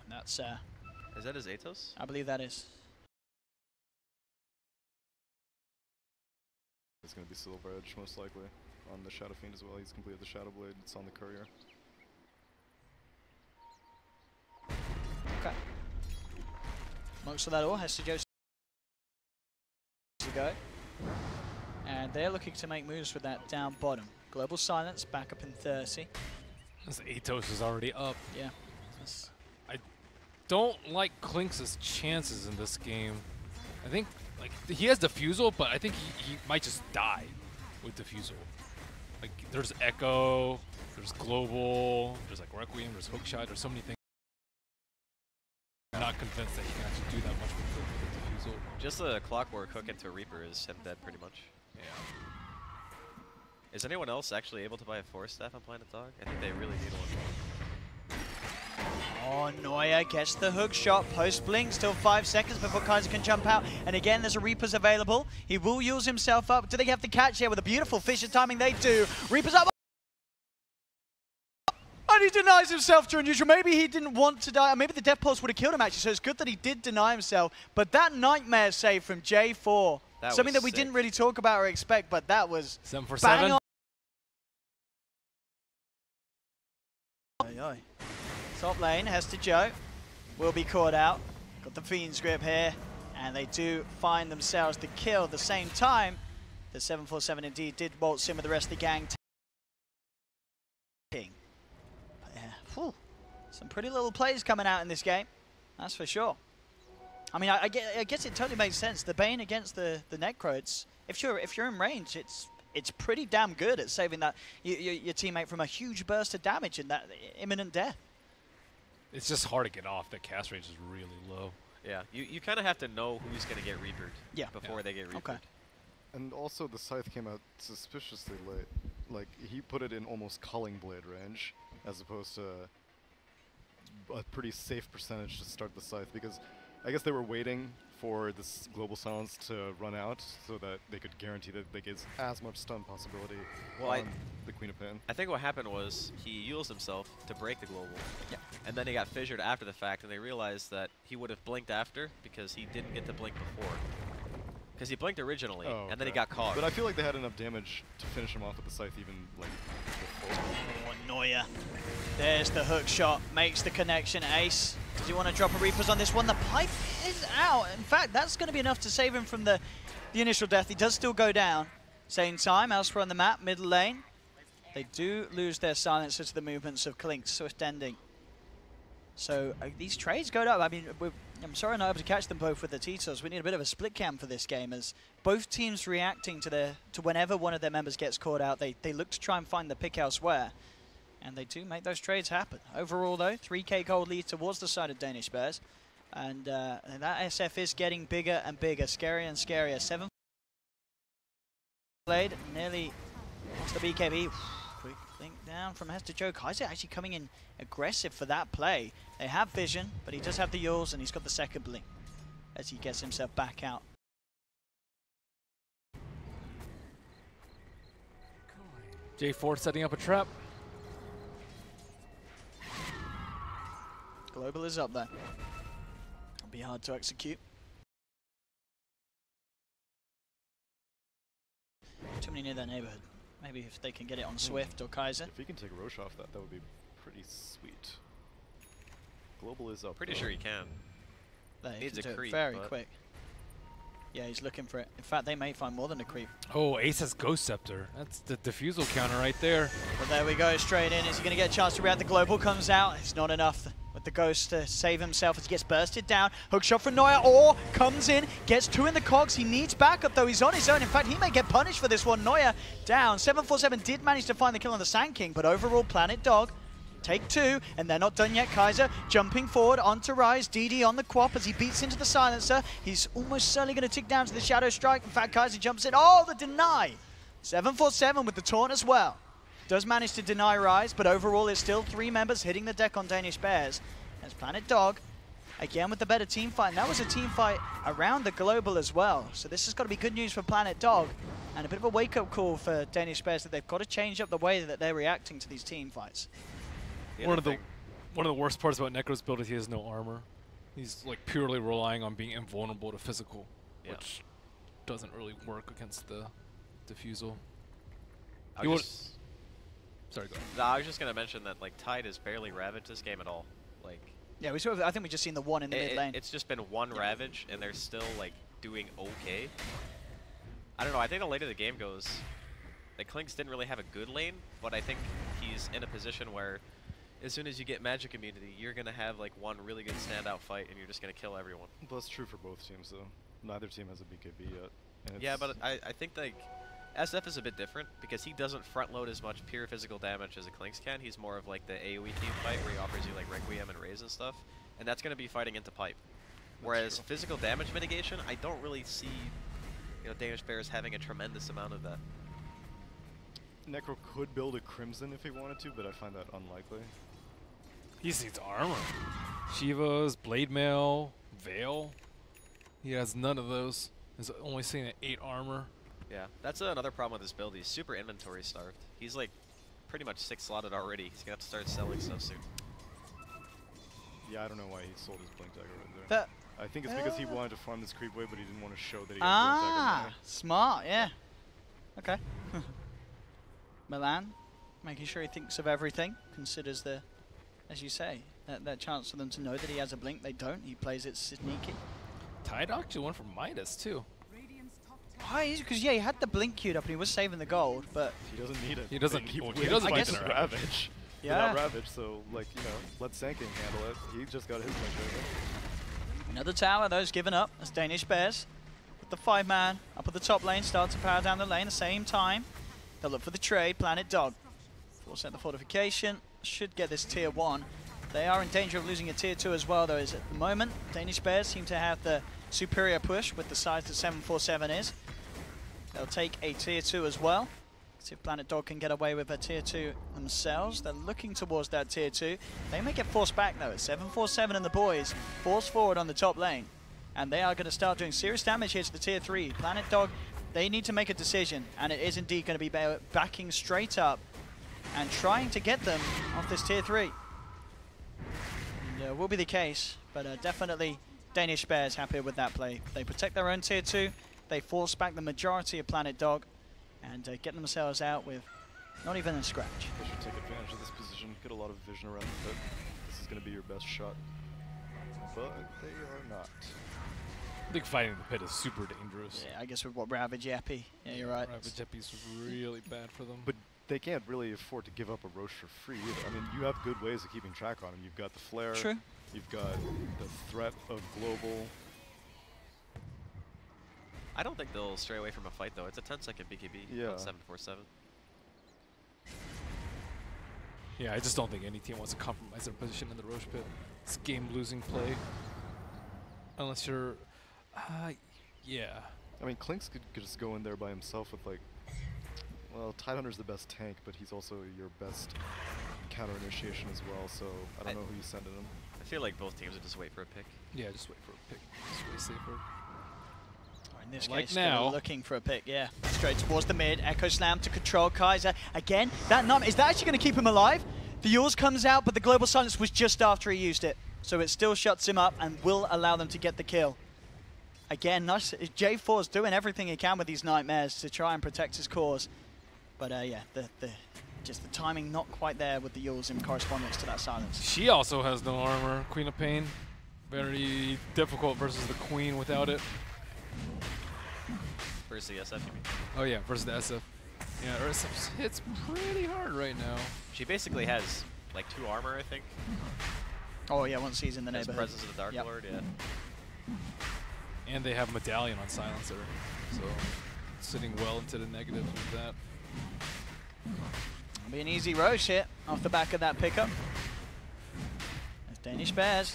And that's, is that his Atos? I believe that is. It's going to be Silver Edge, most likely, on the Shadow Fiend as well. He's completed the Shadow Blade. It's on the Courier. Okay. Most of that all has to go to go. And they're looking to make moves with that down bottom. Global Silence, back up in 30. This Atos is already up. Yeah. I don't like Clinks' chances in this game. I think like he has Diffusal, but I think he might just die with Diffusal. Like there's Echo, there's Global, there's like Requiem, there's Hookshot, there's so many things. I'm not convinced that he can actually do that much with Diffusal. Just a Clockwork hook into a Reaper is him dead pretty much. Yeah. Is anyone else actually able to buy a Force Staff on Planet Dog? I think they really need one. Oh, Neuer gets the hook shot. Post blink, still 5 seconds before Kaiser can jump out. And again, there's a Reaper's available. He will use himself up. Do they have the catch here with a beautiful Fisher timing? They do. Reaper's up. And he denies himself to unusual. Maybe he didn't want to die. Maybe the Death Pulse would have killed him, actually. So it's good that he did deny himself. But that Nightmare save from J4, something that we didn't really talk about or expect, but that was 7 for bang 7. on. Top lane, Hester Joe will be caught out. Got the Fiend's Grip here, and they do find themselves the kill at the same time. The 747 indeed did waltz in with the rest of the gang. But yeah, whew, some pretty little plays coming out in this game, that's for sure. I mean, I guess it totally makes sense. The Bane against the Necro, if you're in range, it's pretty damn good at saving that your teammate from a huge burst of damage and that imminent death. It's just hard to get off. The cast range is really low. Yeah, you kind of have to know who's going to get Reapered before they get Reapered. Okay. And also the Scythe came out suspiciously late. Like, he put it in almost Culling Blade range, as opposed to a pretty safe percentage to start the Scythe, because I guess they were waiting for this Global Silence to run out so that they could guarantee that they get as much stun possibility on the Queen of Pain. I think what happened was he used himself to break the Global, and then he got fissured after the fact, and they realized that he would have blinked after because he didn't get to blink before. Because he blinked originally, and then he got caught. But I feel like they had enough damage to finish him off with the Scythe even like before. Oh, Neuer. There's the hook shot, makes the connection. Ace, does he want to drop a Reapers on this one? The pipe is out. In fact, that's going to be enough to save him from the initial death. He does still go down. Same time, elsewhere on the map, middle lane. They do lose their silencer to the movements of Clinks, Swift ending. So these trades go up. I mean, I'm sorry I'm not able to catch them both with the T-Tils. We need a bit of a split cam for this game, as both teams reacting to whenever one of their members gets caught out, they look to try and find the pick elsewhere. And they do make those trades happen. Overall, though, 3k gold lead towards the side of Danish Bears. And that SF is getting bigger and bigger, scarier and scarier. 7 played, nearly onto the BKB. Quick link down from Hester Joe. Kaiser actually coming in aggressive for that play. They have vision, but he does have the Yules, and he's got the second blink as he gets himself back out. J4 setting up a trap. Global is up there. It'll be hard to execute. Too many near their neighborhood. Maybe if they can get it on Swift or Kaiser. If he can take Roche off that, that would be pretty sweet. Global is up. Pretty sure he can. They Needs can a do it creep, very but quick. Yeah, he's looking for it. In fact, they may find more than a creep. Oh, Ace has Ghost Scepter. That's the defusal counter right there. But there we go, straight in. Is he going to get a chance to react? The Global comes out. It's not enough with the Ghost to save himself as he gets bursted down. Hookshot from Neuer. Or comes in, gets 2 in the cogs. He needs backup, though. He's on his own. In fact, he may get punished for this one. Neuer down. 747 did manage to find the kill on the Sand King, but overall, Planet Dog take 2, and they're not done yet. Kaiser jumping forward onto Rise. DD on the Quap as he beats into the Silencer. He's almost certainly going to tick down to the Shadow Strike. In fact, Kaiser jumps in. Oh, the deny! 747 with the taunt as well. Does manage to deny Rise, but overall it's still 3 members hitting the deck on Danish Bears. As Planet Dog, again with the better team fight. And that was a team fight around the Global as well. So this has got to be good news for Planet Dog. And a bit of a wake-up call for Danish Bears that they've got to change up the way that they're reacting to these team fights. One of the worst parts about Necro's build is he has no armor. He's like purely relying on being invulnerable to physical, which doesn't really work against the defusal. Sorry, go ahead. No, I was just gonna mention that like Tide has barely ravaged this game at all. Like, yeah, we sort of, I think we just seen the one in the mid lane. It's just been one ravage, and they're still like doing okay. I don't know. I think the later the game goes, the Klinks didn't really have a good lane, but I think he's in a position where, as soon as you get magic immunity, you're going to have like one really good standout fight and you're just going to kill everyone. Well, that's true for both teams, though. Neither team has a BKB yet. Yeah, but I think like SF is a bit different because he doesn't front load as much pure physical damage as a Klinks can. He's more of like the AoE team fight where he offers you like Requiem and Raise and stuff. And that's going to be fighting into pipe. Whereas physical damage mitigation, I don't really see, you know, Danish Bears having a tremendous amount of that. Necro could build a Crimson if he wanted to, but I find that unlikely. He needs armor. Shivas, Blade Mail, Veil. He has none of those. He's only seeing an 8 armor. Yeah, that's another problem with this build. He's super inventory starved. He's like pretty much 6 slotted already. He's gonna have to start selling stuff soon. Yeah, I don't know why he sold his Blink Dagger right there. I think it's because he wanted to farm this creep wave, but he didn't want to show that he had Blink Dagger. Smart, yeah. Okay. Milan, making sure he thinks of everything, considers the, as you say, that chance for them to know that he has a blink. They don't. He plays it sneaky. Tide actually went for Midas too. Why? Because yeah, he had the blink queued up and he was saving the gold, but he doesn't need it. He doesn't. He He doesn't fight need the Ravage. Without Ravage, so like let Sand King handle it. He just got his Blink Dagger. Another tower, those given up as Danish Bears with the 5-man up at the top lane, start to power down the lane at the same time. They'll look for the trade. Planet Dog force out the fortification. Should get this tier 1. They are in danger of losing a tier 2 as well, though, as at the moment Danish Bears seem to have the superior push with the size that 747 is. They'll take a tier 2 as well. See if Planet Dog can get away with a tier 2 themselves. They're looking towards that tier 2. They may get forced back though. 747 and the boys force forward on the top lane. And they are going to start doing serious damage here to the tier 3. Planet Dog, they need to make a decision. And it is indeed going to be backing straight up and trying to get them off this tier 3. And will be the case, but definitely Danish Bears happy with that play. They protect their own tier 2. They force back the majority of Planet Dog and get themselves out with not even a scratch. They should take advantage of this position, get a lot of vision around the pit. This is going to be your best shot. But they are not. I think fighting the pit is super dangerous. Yeah, I guess with what Ravage Epi. Yeah, you're right. Ravage Epi's really bad for them. But they can't really afford to give up a Roche for free either. I mean, you have good ways of keeping track on him. You've got the Flare. True. You've got the threat of Global. I don't think they'll stray away from a fight, though. It's a 10-second BKB on 747. Yeah, I just don't think any team wants to compromise their position in the Roche pit. It's game-losing play. Unless you're... yeah. I mean, Klinks could just go in there by himself with, like... Well, Tidehunter's the best tank, but he's also your best counter initiation as well, so I don't know who you send in him. I feel like both teams would just wait for a pick. Yeah, just wait for a pick. It's way safer. In this Like case, now. looking for a pick, yeah. Straight towards the mid, Echo Slam to control Kaiser. Again, that numb, is that actually going to keep him alive? The Yours comes out, but the Global Silence was just after he used it. So it still shuts him up and will allow them to get the kill. Again, nice, J4's doing everything he can with these Nightmares to try and protect his cause. But yeah, just the timing not quite there with the Yours in correspondence to that silence. She also has no armor. Queen of Pain. Very difficult versus the Queen without it. Versus the SF, you mean? Oh yeah, versus the SF. Yeah, her SF hits pretty hard right now. She basically has like 2 armor, I think. Oh yeah, once he's in the Has neighborhood. Presence of the Dark Lord, yeah. And they have Medallion on Silencer, so sitting well into the negatives with that. It'll be an easy Roche hit off the back of that pickup. There's Danish Bears.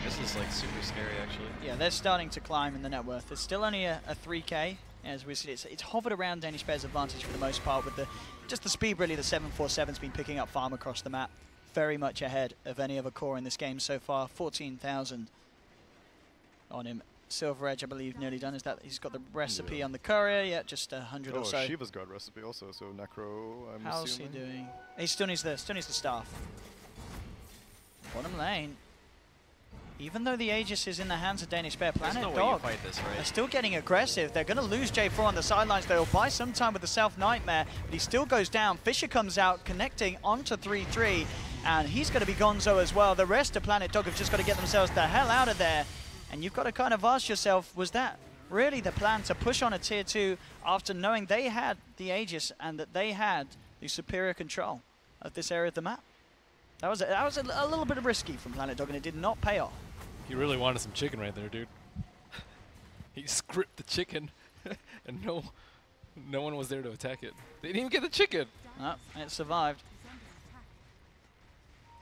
This is like super scary, actually. Yeah, they're starting to climb in the net worth. It's still only a 3K. As we see, it's hovered around Danish Bears' advantage for the most part with just the speed really the 747's been picking up farm across the map. Very much ahead of any other core in this game so far. 14,000 on him. Silver Edge, I believe, nearly done. Is that he's got the recipe on the courier? Yeah, just 100 or so. Shiva's got recipe also, so Necro, I'm How's assuming. he doing? He still needs the staff. Bottom lane. Even though the Aegis is in the hands of Danish Bear, Planet There's no way Dog you fight this, right? are still getting aggressive. They're going to lose J4 on the sidelines. They'll buy some time with the Self Nightmare, but he still goes down. Fisher comes out, connecting onto 3-3, and he's going to be gonzo as well. The rest of Planet Dog have just got to get themselves the hell out of there. And you've got to kind of ask yourself, was that really the plan to push on a tier 2 after knowing they had the Aegis and that they had the superior control of this area of the map? That was a little bit risky from Planet Dog, and it did not pay off. He really wanted some chicken right there, dude. He scripted the chicken, and no one was there to attack it. They didn't even get the chicken. Oh, it survived.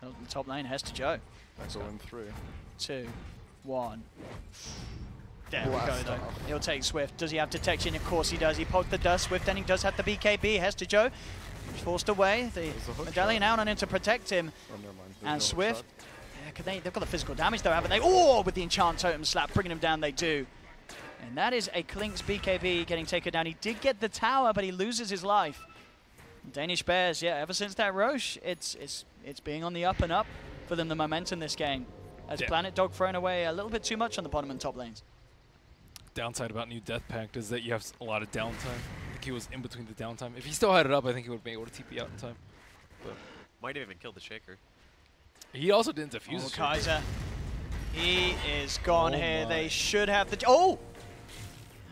The top lane has to Joe. That's in 3. 2, 1. There we go, Blast though. off. He'll take Swift. Does he have detection? Of course he does. He poked the dust. Swift ending does have the BKB. Has to Joe. Forced away. The There's a hook medallion shot. out on him to protect him. Oh, never mind. There's And no hook Swift. shot. Yeah, they've got the physical damage, though, haven't they? Oh, with the enchant totem slap, bringing him down, they do. And that is a Klinks BKB getting taken down. He did get the tower, but he loses his life. Danish Bears, yeah, ever since that Roche, it's being on the up and up for them, the momentum this game. As Yeah. Planet Dog thrown away a little bit too much on the bottom and top lanes. Downside about new Death Pact is that you have a lot of downtime. I think he was in between the downtime. If he still had it up, I think he would have been able to TP out in time. But Might have even killed the Shaker. he also didn't defuse Oh, the Shaker. Kaiser. He is gone Oh here. my. They should have the... Oh!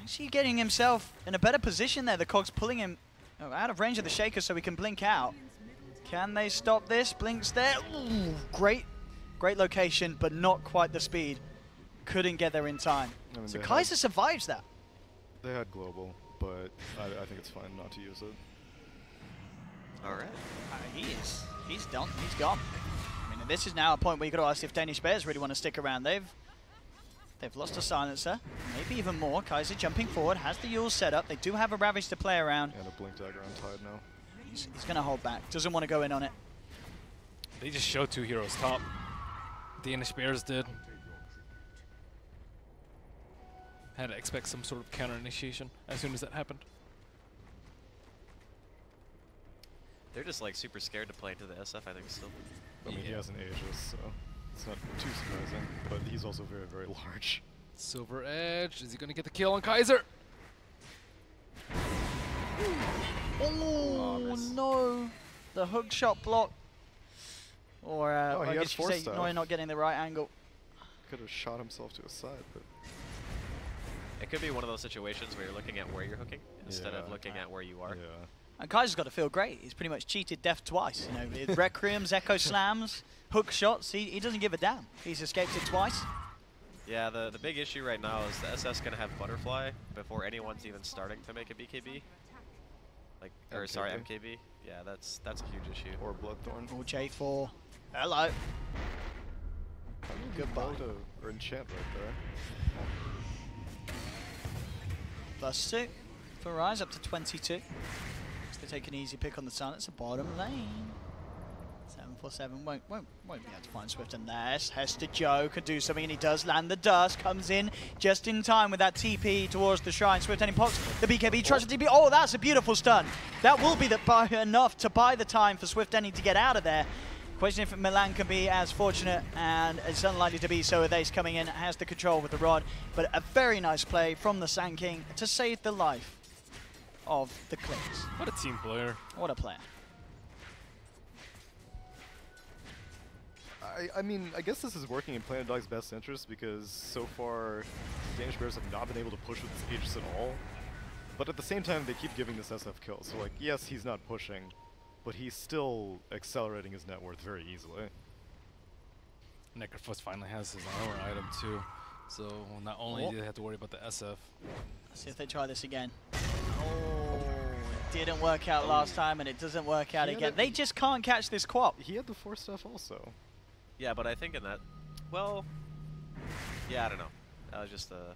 Actually getting himself in a better position there. The Cog's pulling him out of range of the Shaker so he can blink out. Can they stop this? Blinks there. Ooh, great location, but not quite the speed. Couldn't get there in time. I mean, So they Kaiser survives that. They had global, but I think it's fine not to use it. All right. He's done. He's gone. I mean, this is now a point where you got to ask if Danish Bears really want to stick around. They've lost a silencer, maybe even more. Kaiser jumping forward, has the Yule set up. They do have a Ravage to play around. And a blink dagger on Tide now. He's going to hold back. Doesn't want to go in on it. They just showed 2 heroes top. Danish Bears did. Had to expect some sort of counter initiation as soon as that happened. They're just like super scared to play into the SF, I think, still. I mean, he has an Aegis, so it's not too surprising. But he's also very, very large. Silver Edge, is he going to get the kill on Kaiser? Oh, miss. no. The hook shot block. Or, Oh, he I had guess you force say, staff. no, you're not getting the right angle. Could have shot himself to a side, but It could be one of those situations where you're looking at where you're hooking instead of Yeah. looking at where you are. yeah. And Kaiser's got to feel great. He's pretty much cheated death twice. You know, with Requiems, Echo Slams, hook shots. He doesn't give a damn. He's escaped it twice. Yeah, the big issue right now is the SF's going to have Butterfly before anyone's even starting to make a BKB. Like, or sorry, MKB. Yeah, that's a huge issue. Or Bloodthorn. Oh, J4. Hello. Goodbye. Dota or Enchant right there. +2 for Rise, up to 22. They take an easy pick on the Silencer, bottom lane. 747 won't be able to find Swift, and there's Hester Joe could do something, and he does land the dust, comes in just in time with that TP towards the shrine. Swift ending pops the BKB, tries to TP. Oh, that's a beautiful stun. That will be enough to buy the time for Swift ending to get out of there. Question if Milan can be as fortunate, and it's unlikely to be so with Ace coming in, has the control with the rod, but a very nice play from the Sand King to save the life of the Clicks. What a team player. What a player. I mean, I guess this is working in Planet Dog's best interest because so far, Danish Bears have not been able to push with this Aegis at all. But at the same time, they keep giving this SF kill. So, like, yes, he's not pushing, but he's still accelerating his net worth very easily. Necrophus finally has his armor item too, so not only do they have to worry about the SF. Let's see if they try this again. Oh, it didn't work out last time, and it doesn't work out again. They just can't catch this Quap. He had the 4 stuff also. Yeah, but I think in that, well, yeah, I don't know. That was just a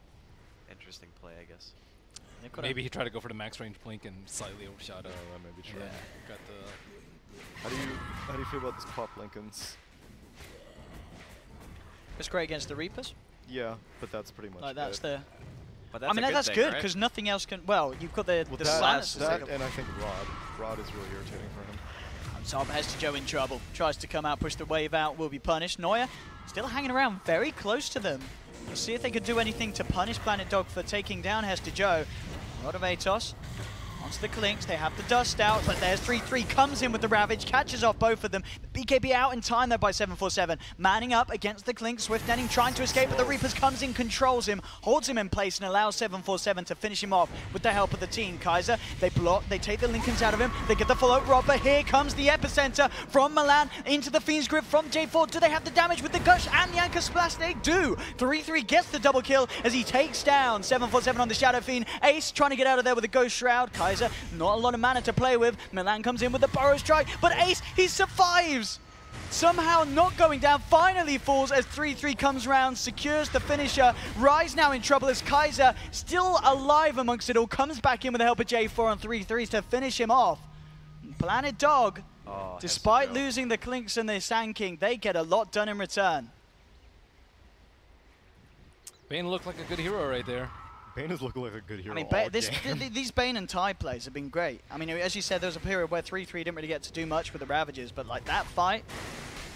interesting play, I guess. Maybe he tried to go for the max range blink and slightly overshot. That may be true. Yeah, got the. How do you feel about this Pop Lincolns? It's great against the Reapers. Yeah, but that's pretty much Like that's it. the. But that's I mean, that's thing, good right? because nothing else can. Well, you've got the That, silence. and I think Rod. Rod is really irritating for him. Top Hester Joe in trouble. Tries to come out, push the wave out, will be punished. Neuer still hanging around very close to them. We'll see if they could do anything to punish Planet Dog for taking down Hester Joe. Rod of Atos. Onto the Clinks, they have the dust out, but there's 3-3, comes in with the Ravage, catches off both of them. The BKB out in time though by 747. Manning up against the Clinks, Swift Netting trying to escape, but the Reapers comes in, controls him, holds him in place, and allows 747 to finish him off with the help of the team. Kaiser, they block, they take the Lincolns out of him, they get the follow-up Rob, but here comes the epicenter from Milan into the Fiend's Grip from J4. Do they have the damage with the Gush and Yanka Splash? They do! 3-3 gets the double kill as he takes down 747 on the Shadow Fiend. Ace trying to get out of there with a Ghost Shroud. Kaiser, not a lot of mana to play with. Milan comes in with the Burrow Strike, but Ace, he survives! Somehow not going down, finally falls as 3-3 comes round, secures the finisher. Rise now in trouble as Kaiser, still alive amongst it all, comes back in with the help of J4 on 3-3s to finish him off. Planet Dog, despite losing the Clinks and the Sand King, they get a lot done in return. Bane looked like a good hero right there. Bane is looking like a good hero. I mean, these Bane and Tide plays have been great. I mean, as you said, there was a period where 3-3 didn't really get to do much with the Ravages, but like that fight,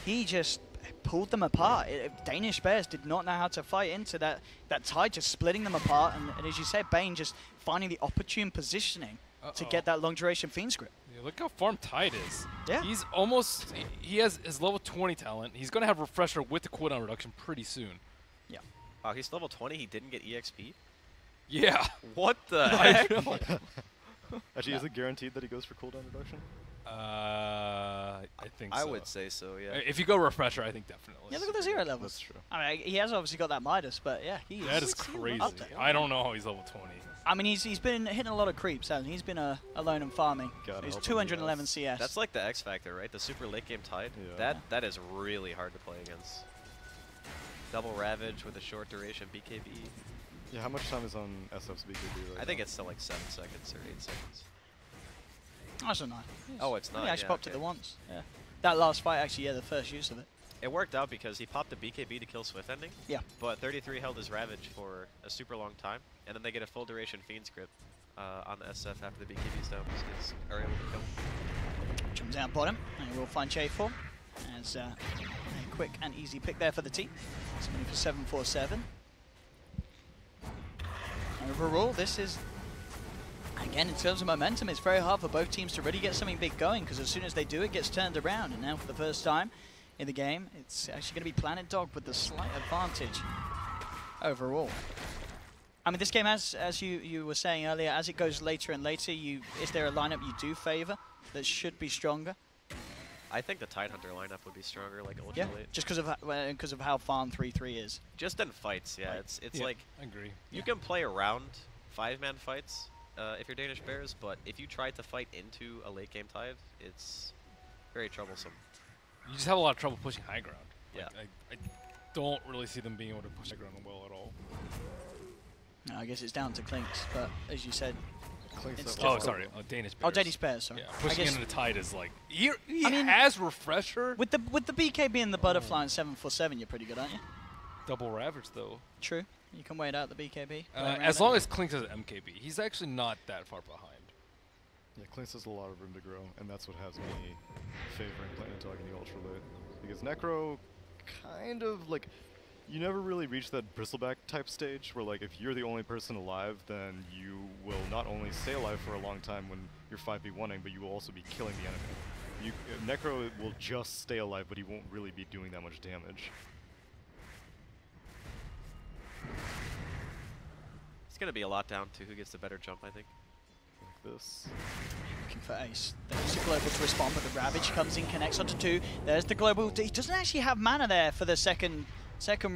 he just pulled them apart. Danish Bears did not know how to fight into that Tide, just splitting them apart, and as you said, Bane just finding the opportune positioning to get that long duration Fiend Script. Yeah, look how farm Tide is. Yeah. He's almost, he has his level 20 talent. He's going to have Refresher with the cooldown reduction pretty soon. Yeah. Wow, he's level 20, he didn't get EXP? Yeah. What the heck? Actually, is it guaranteed that he goes for cooldown reduction? I think so. I would say so, yeah. If you go Refresher, I think definitely. Yeah, look at the 0 levels. That's true. I mean, he has obviously got that Midas, but yeah, That is crazy. up there. I don't know how he's level 20. I mean, he's been hitting a lot of creeps, hasn't he? He's been alone and farming. God, He's help him, 211 yes. CS. That's like the X Factor, right? The super late game Tide. Yeah. That is really hard to play against. Double Ravage with a short duration BKB. Yeah, how much time is on SF's BKB right I think now? it's still like 7 seconds or 8 seconds. That's not nice. Oh, it's not, I actually yeah, popped it okay. the once. Yeah. That last fight, actually, yeah, the first use of it. It worked out because he popped the BKB to kill Swift Ending. Yeah. But 33 held his Ravage for a super long time, and then they get a full duration Fiend's Grip on the SF after the BKB's down. Are able to kill. Jumps out bottom, and we'll find J4. As a quick and easy pick there for the team. Somebody for 747. Overall, this is, again, in terms of momentum, it's very hard for both teams to really get something big going, because as soon as they do, it gets turned around. And now for the first time in the game, it's actually going to be Planet Dog with the slight advantage overall. I mean, this game, as you were saying earlier, as it goes later and later, is there a lineup you do favor that should be stronger? I think the Tidehunter lineup would be stronger, like ultra Yeah, late. just because of how farm 3-3 is. Just in fights, yeah. Right. It's Yeah, like I agree. you can play around 5-man fights, if you're Danish Bears, but if you try to fight into a late game tide, it's very troublesome. You just have a lot of trouble pushing high ground. Like, Yeah. I don't really see them being able to push high ground well at all. No, I guess it's down to Clinks, but as you said, Clinks It's that Oh, was- sorry, Danish Bears. oh, Danish Bears, sorry. Yeah, I pushing guess into the tide is like he I mean, has refresher. with the BKB and the butterfly and 747, you're pretty good, aren't you? Double ravage though. True. You can wait out the BKB. As long as Clinks has MKB, he's actually not that far behind. Yeah, Clinks has a lot of room to grow, and that's what has me favoring Planet Dog in the Ultra Late. Because Necro kind of, like, you never really reach that bristleback type stage where, like, if you're the only person alive, then you will not only stay alive for a long time when you're 5v1ing, but you will also be killing the enemy. Necro will just stay alive, but he won't really be doing that much damage. It's going to be a lot down to who gets the better jump, I think. Like this. Looking for Ace. There's the global to respond, but the Ravage comes in, connects onto 2. There's the global. He doesn't actually have mana there for the second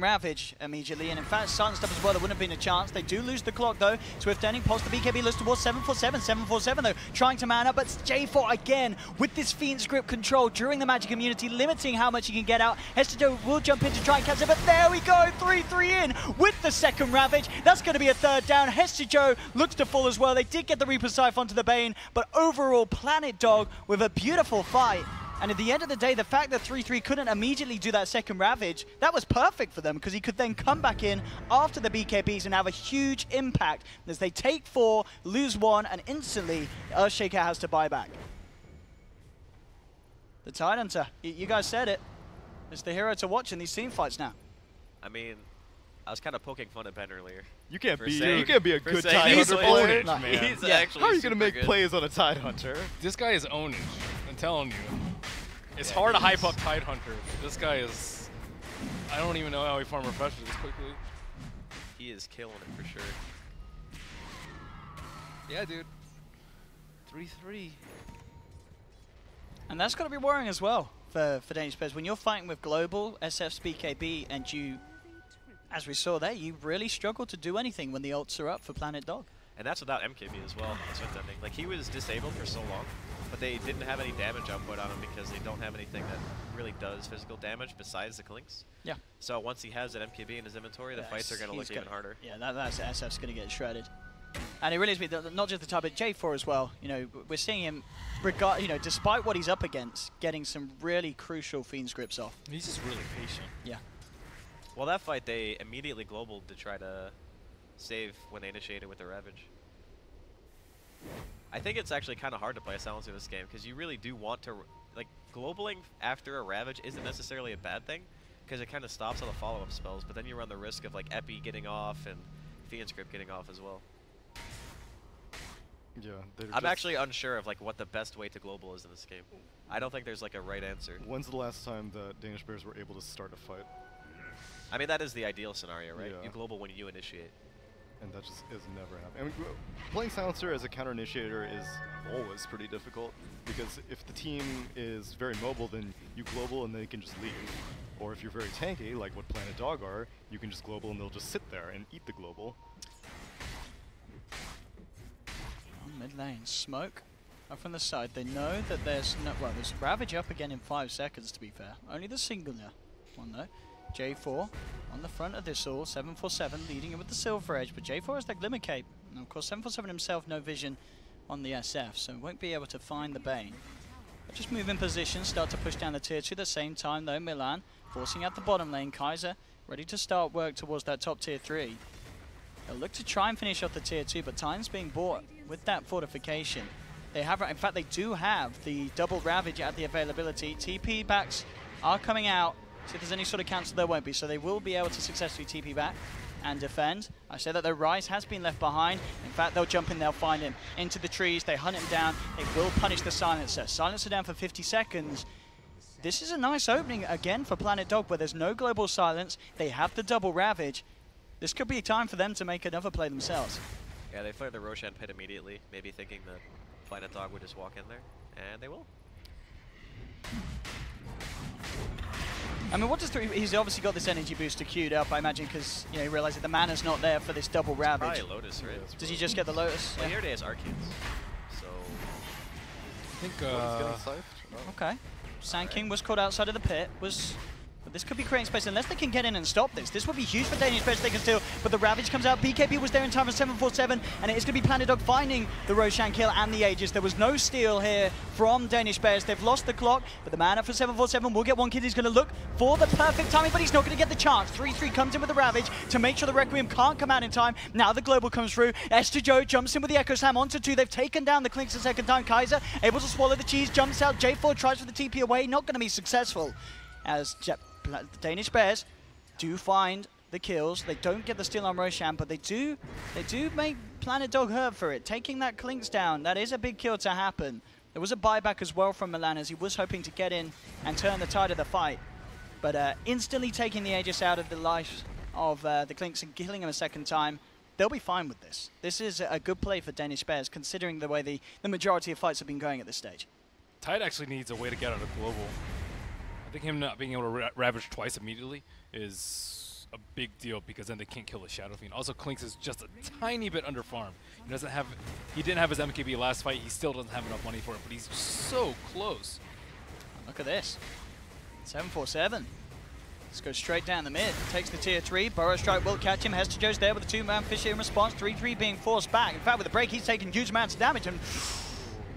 Ravage immediately, and in fact, silenced up as well. There wouldn't have been a chance. They do lose the clock though. Swift ending, pulse the BKB list towards 747. 747 though, trying to man up, but J4 again with this Fiend's Grip control during the magic immunity, limiting how much he can get out. Hestijo will jump in to try and catch it, but there we go, 3-3 in with the second Ravage. That's going to be a third down. Hestijo looks to fall as well. They did get the Reaper Scythe onto the Bane, but overall, Planet Dog with a beautiful fight. And at the end of the day, the fact that 3-3 couldn't immediately do that second Ravage, that was perfect for them because he could then come back in after the BKBs and have a huge impact as they take 4, lose 1, and instantly Earthshaker has to buy back. The Tidehunter, you guys said it. It's the hero to watch in these team fights now. I mean, I was kind of poking fun at Ben earlier. You can't For be saying- you can't be a for good saying Tidehunter he's player. ownage, man. He's Yeah. actually How are you gonna super make good. plays on a Tidehunter? This guy is ownage. I'm telling you. It's hard to he hype is. up Tidehunter. This guy is... I don't even know how he farm refreshes this quickly. He is killing it for sure. Yeah, dude. 3-3. And that's got to be worrying as well for Danish Bears. When you're fighting with Global, SF's BKB, and you, as we saw there, you really struggle to do anything when the ults are up for Planet Dog. And that's without MKB as well. That's what's ending. Like, he was disabled for so long, but they didn't have any damage output on him because they don't have anything that really does physical damage besides the Clinks. Yeah. So once he has that MKB in his inventory, the fights are going to look even harder. Yeah, that's SF's going to get shredded. And it really is, not just the type, but J4 as well. You know, we're seeing him, despite what he's up against, getting some really crucial Fiend's Grips off. He's just really patient. Yeah. Well, that fight, they immediately globaled to try to save when they initiated with the Ravage. I think it's actually kind of hard to play a Silencer in this game because you really do want to, like, globaling after a Ravage isn't necessarily a bad thing because it kind of stops all the follow-up spells, but then you run the risk of, like, Epi getting off and Fiend's Grip getting off as well. Yeah, I'm actually unsure of, like, what the best way to global is in this game. I don't think there's, like, a right answer. When's the last time that Danish Bears were able to start a fight? I mean, that is the ideal scenario, right? Yeah. You global when you initiate. And that just is never happening. I mean, playing Silencer as a counter initiator is always pretty difficult because if the team is very mobile, then you global and they can just leave. Or if you're very tanky, like what Planet Dog are, you can just global and they'll just sit there and eat the global. On mid lane, smoke up from the side. They know that there's there's Ravage up again in 5 seconds, to be fair. Only the singular one though. J4 on the front of this all, 747 leading it with the Silver Edge, but J4 has that Glimmer Cape. And of course 747 himself, no vision on the SF, so won't be able to find the Bane. But just move in position, start to push down the tier 2 at the same time though. Milan forcing out the bottom lane, Kaiser ready to start work towards that top tier 3. They'll look to try and finish off the tier 2, but time's being bought with that fortification. They have, in fact they do have the double Ravage at the availability. TP backs are coming out. So if there's any sort of cancel, there won't be. So they will be able to successfully TP back and defend. I said that the Rise has been left behind. In fact, they'll jump in, they'll find him into the trees. They hunt him down. They will punish the Silencer. Silencer down for 50 seconds. This is a nice opening again for Planet Dog where there's no global silence. They have the double Ravage. This could be a time for them to make another play themselves. Yeah, they flared the Roshan pit immediately, maybe thinking that Planet Dog would just walk in there, and they will. I mean, what does he's obviously got this energy booster queued up, I imagine, because he realized that the mana's not there for this double Ravage. Probably Lotus, right? Does he just get the Lotus? Well, he already has Arcanes. So. I think. Getting scythed? Oh. Okay. Sand King was caught outside of the pit. But this could be creating space unless they can get in and stop this. This would be huge for Danish Bears if they can steal. But the Ravage comes out. BKB was there in time for 747, and it is going to be Planet Dog finding the Roshan kill and the Aegis. There was no steal here from Danish Bears. They've lost the clock, but the mana for 747 will get one kid. He's going to look for the perfect timing, but he's not going to get the chance. 3-3 comes in with the Ravage to make sure the Requiem can't come out in time. Now the Global comes through. Joe jumps in with the Echo Slam onto 2. They've taken down the Clinks a second time. Kaiser able to swallow the cheese, jumps out. J4 tries for the TP away, not going to be successful. As the Danish Bears do find the kills. They don't get the steal on Roshan, but they do make Planet Dog hurt for it. Taking that Clinks down, that is a big kill to happen. There was a buyback as well from Milan as he was hoping to get in and turn the tide of the fight. But instantly taking the Aegis out of the life of the Clinks and killing him a second time, they'll be fine with this. This is a good play for Danish Bears, considering the way the majority of fights have been going at this stage. Tide actually needs a way to get out of Global. I think him not being able to Ravage twice immediately is a big deal because then they can't kill the Shadow Fiend. Also, Clinks is just a tiny bit under farm. He didn't have his MKB last fight. He still doesn't have enough money for it, but he's so close. Look at this. 747. Let's go straight down the mid. Takes the tier 3. Burrow Strike will catch him. Hester Joe's there with the 2-man Fisher in response. 3-3 being forced back. In fact, with the break, he's taking huge amounts of damage and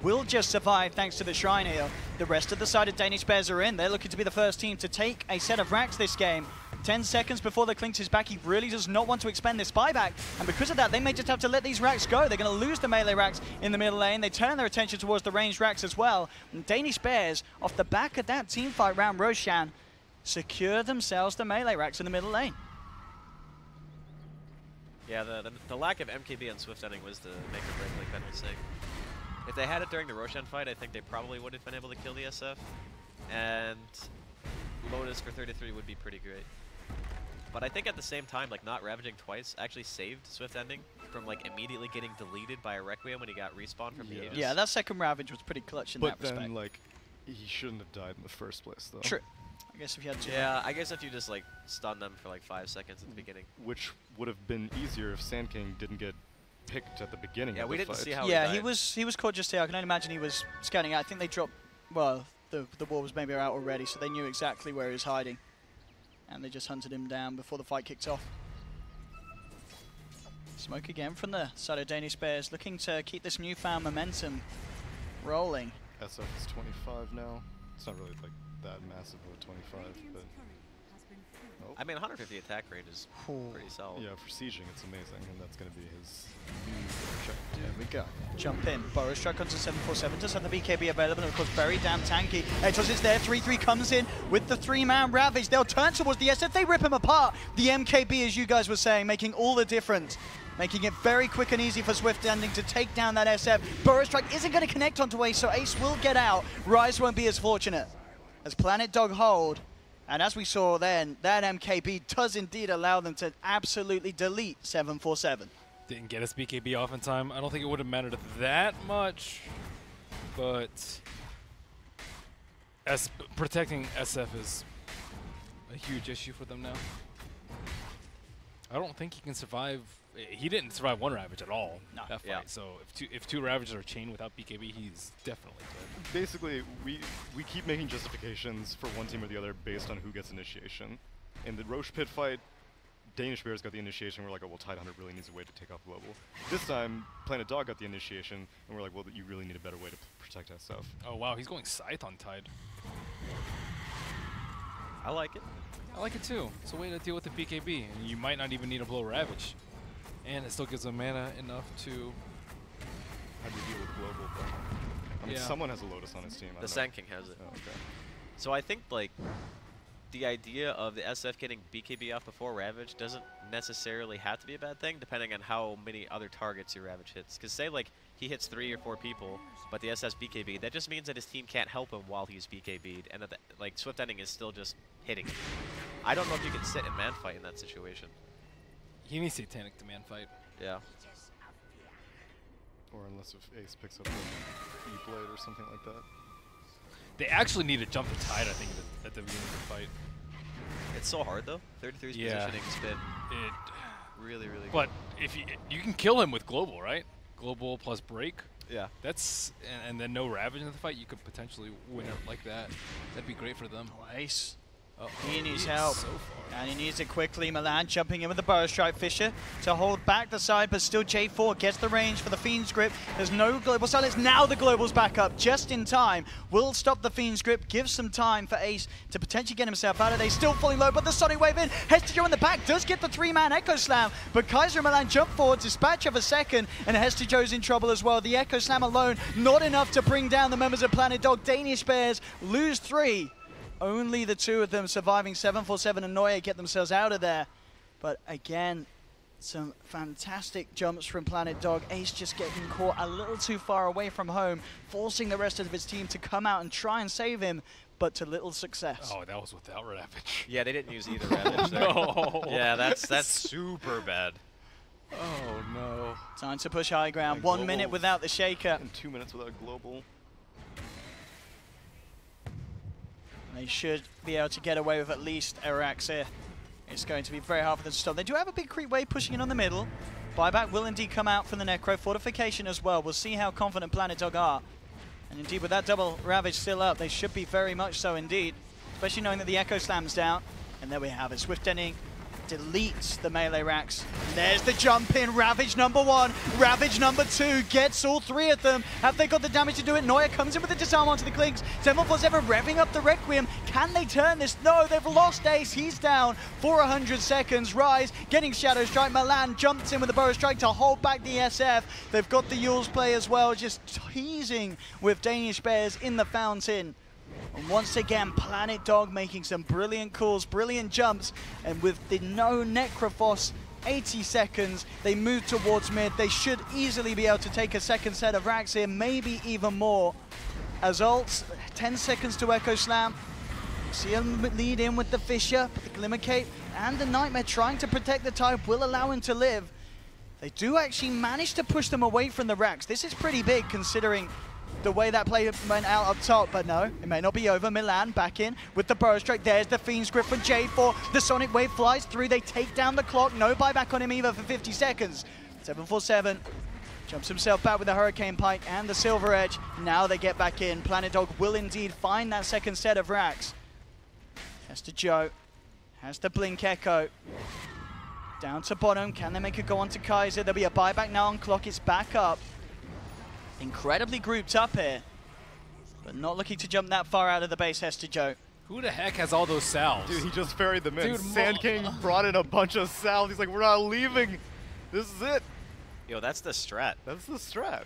will just survive thanks to the Shrine Heal. The rest of the side of Danish Bears are in. They're looking to be the first team to take a set of racks this game. 10 seconds before the Clinks is back. He really does not want to expend this buyback. And because of that, they may just have to let these racks go. They're going to lose the melee racks in the middle lane. They turn their attention towards the ranged racks as well. And Danish Bears, off the back of that team fight round Roshan, secure themselves the melee racks in the middle lane. Yeah, the lack of MKB and Swift Ending was the make or break, like Ben was saying. If they had it during the Roshan fight, I think they probably would have been able to kill the SF. And Lotus for 33 would be pretty great. But I think at the same time, like not ravaging twice actually saved Swift Ending from like immediately getting deleted by a Requiem when he got respawned from the Aegis. Yeah, that second Ravage was pretty clutch in that respect. But then, like, he shouldn't have died in the first place, though. True. I guess if you had to. Yeah, I guess if you just like stun them for like 5 seconds at the beginning. Which would have been easier if Sand King didn't get picked at the beginning. Yeah, of we the didn't fight. see how. Yeah, he was caught just here. I can only imagine he was scanning out. I think they dropped. Well, the wall was maybe out already, so they knew exactly where he was hiding, and they just hunted him down before the fight kicked off. Smoke again from the side of Danish Bears, looking to keep this newfound momentum rolling. SF is 25 now. It's not really like that massive of a 25, but. I mean, 150 attack range is pretty solid. Yeah, for sieging, it's amazing, and that's going to be his check. There we go. Jump in. Burrow Strike onto 747. Does have the BKB available, and of course, very damn tanky. Ejos is there. 3-3 comes in with the 3-man Ravage. They'll turn towards the SF. They rip him apart. The MKB, as you guys were saying, making all the difference. Making it very quick and easy for Swift Ending to take down that SF. Burrow Strike isn't going to connect onto Ace, so Ace will get out. Rise won't be as fortunate as Planet Dog hold. And as we saw then, that MKB does indeed allow them to absolutely delete 747. Didn't get his BKB off in time. I don't think it would have mattered that much, but protecting SF is a huge issue for them now. I don't think he can survive. He didn't survive one Ravage at all. No. That fight. Yeah. So if two Ravages are chained without BKB, he's definitely dead. Basically, we keep making justifications for one team or the other based on who gets initiation. In the Roche Pit fight, Danish Bears got the initiation. We're like, oh, well, Tide Hunter really needs a way to take off Global. This time, Planet Dog got the initiation, and we're like, well, you really need a better way to protect SF. Oh wow, he's going Scythe on Tide. I like it. I like it too. It's a way to deal with the BKB, and you might not even need a blow Ravage. And it still gives them mana enough to... How do you deal with Global, though? I mean, Yeah. someone has a Lotus on his team. I The don't know. Sand King has it. Oh, okay. So I think like the idea of the SF getting BKB off before Ravage doesn't necessarily have to be a bad thing, depending on how many other targets your Ravage hits. Because say like he hits 3 or 4 people, but the SF's BKB, that just means that his team can't help him while he's BKB'd, and that the, like Swift Ending is still just hitting him. I don't know if you can sit and man fight in that situation. He needs Satanic to man fight. Yeah. Or unless if Ace picks up an E-Blade or something like that. They actually need to jump the Tide, I think, at the beginning of the fight. It's so hard though. 33's Yeah. positioning's been It, really, really but if you can kill him with global, right? Global plus break. good. Yeah. That's and then no ravage in the fight. You could potentially win it like that. That'd be great for them. Ace. Uh-oh, He needs is help. So far. And he needs it quickly. Milan jumping in with the Burrow Strike. Fisher to hold back the side, but still J4 gets the range for the Fiend's Grip. There's no global silence. Now the global's back up just in time. Will stop the Fiend's Grip. Gives some time for Ace to potentially get himself out of there. Still falling low, but the Sonic Wave in. Hester Joe in the back does get the 3-man Echo Slam, but Kaiser and Milan jump forward, dispatch of a second, and Hester Joe's in trouble as well. The Echo Slam alone, not enough to bring down the members of Planet Dog. Danish Bears lose 3. Only the 2 of them surviving. 747 and Neuer get themselves out of there. But again, some fantastic jumps from Planet Dog. Ace just getting caught a little too far away from home, forcing the rest of his team to come out and try and save him, but to little success. Oh, that was without ravage. Yeah, they didn't use either ravage there. No. Yeah, that's super bad. Oh no. Time to push high ground. And 1 global. minute without the shaker. And 2 minutes without global. They should be able to get away with at least Arax here. It's going to be very hard for them to stop. They do have a big creep wave pushing in on the middle. Buyback will indeed come out from the Necro. Fortification as well. We'll see how confident Planet Dog are. And indeed, with that double Ravage still up, they should be very much so indeed. Especially knowing that the Echo Slam's down. And there we have it. Swift Ending deletes the melee racks. There's the jump in. Ravage number 1. Ravage number 2 gets all 3 of them. Have they got the damage to do it? Neuer comes in with the disarm onto the Clinks. 747 revving up the Requiem. Can they turn this? No, they've lost Ace. He's down for 100 seconds. Rise getting Shadow Strike. Milan jumps in with the Burrow Strike to hold back the SF. They've got the Yules play as well, just teasing with Danish Bears in the fountain. And once again, Planet Dog making some brilliant calls, brilliant jumps, and with the no Necrophos, 80 seconds, they move towards mid. They should easily be able to take a second set of racks here, maybe even more. As ults, 10 seconds to Echo Slam. See him lead in with the Fisher, the Glimmer Cape, and the Nightmare trying to protect the type will allow him to live. They do actually manage to push them away from the racks. This is pretty big considering the way that play went out up top, but no, it may not be over. Milan back in with the Burrow Strike. There's the Fiend's Grip from J4. The Sonic Wave flies through. They take down the clock. No buyback on him either for 50 seconds. 747 jumps himself back with the Hurricane Pike and the Silver Edge. Now they get back in. Planet Dog will indeed find that second set of racks. Hester Joe has the Blink Echo. Down to bottom. Can they make a go on to Kaiser? There'll be a buyback now on clock. It's back up. Incredibly grouped up here, but not looking to jump that far out of the base, Hester Joe. Who the heck has all those salves? Dude, he just ferried them in. Dude, Sand King brought in a bunch of salves. He's like, we're not leaving. This is it. Yo, that's the strat. That's the strat.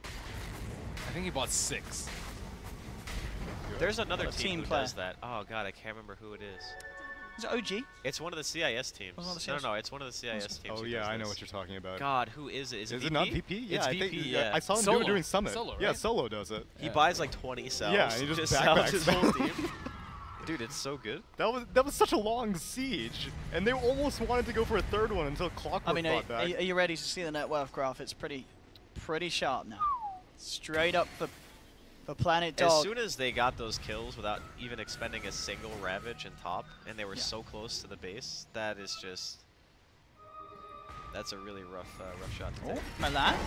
I think he bought 6. There's another What a team team who player. does that. Oh god, I can't remember who it is. Is it OG? It's one of the CIS teams. Was it one of the No, CIS? no, it's one of the CIS teams. Oh who yeah, does I know this. what you're talking about. God, who is it? Is it not VP? Yeah, it's I VP, think yeah. I saw him do Solo. it during Summit. Solo, Yeah, right? Solo does it. He Yeah. buys like 20 cells. Yeah, and he just sells backpacks his whole team. Dude, it's so good. That was such a long siege, and they almost wanted to go for a third one until Clockwork I mean, brought back. are you ready to see the net worth graph? It's pretty sharp now. Straight up for Planet Dog. As soon as they got those kills without even expending a single Ravage in top, and they were Yeah. so close to the base, that is just... That's a really rough shot to take. Oh, Milan.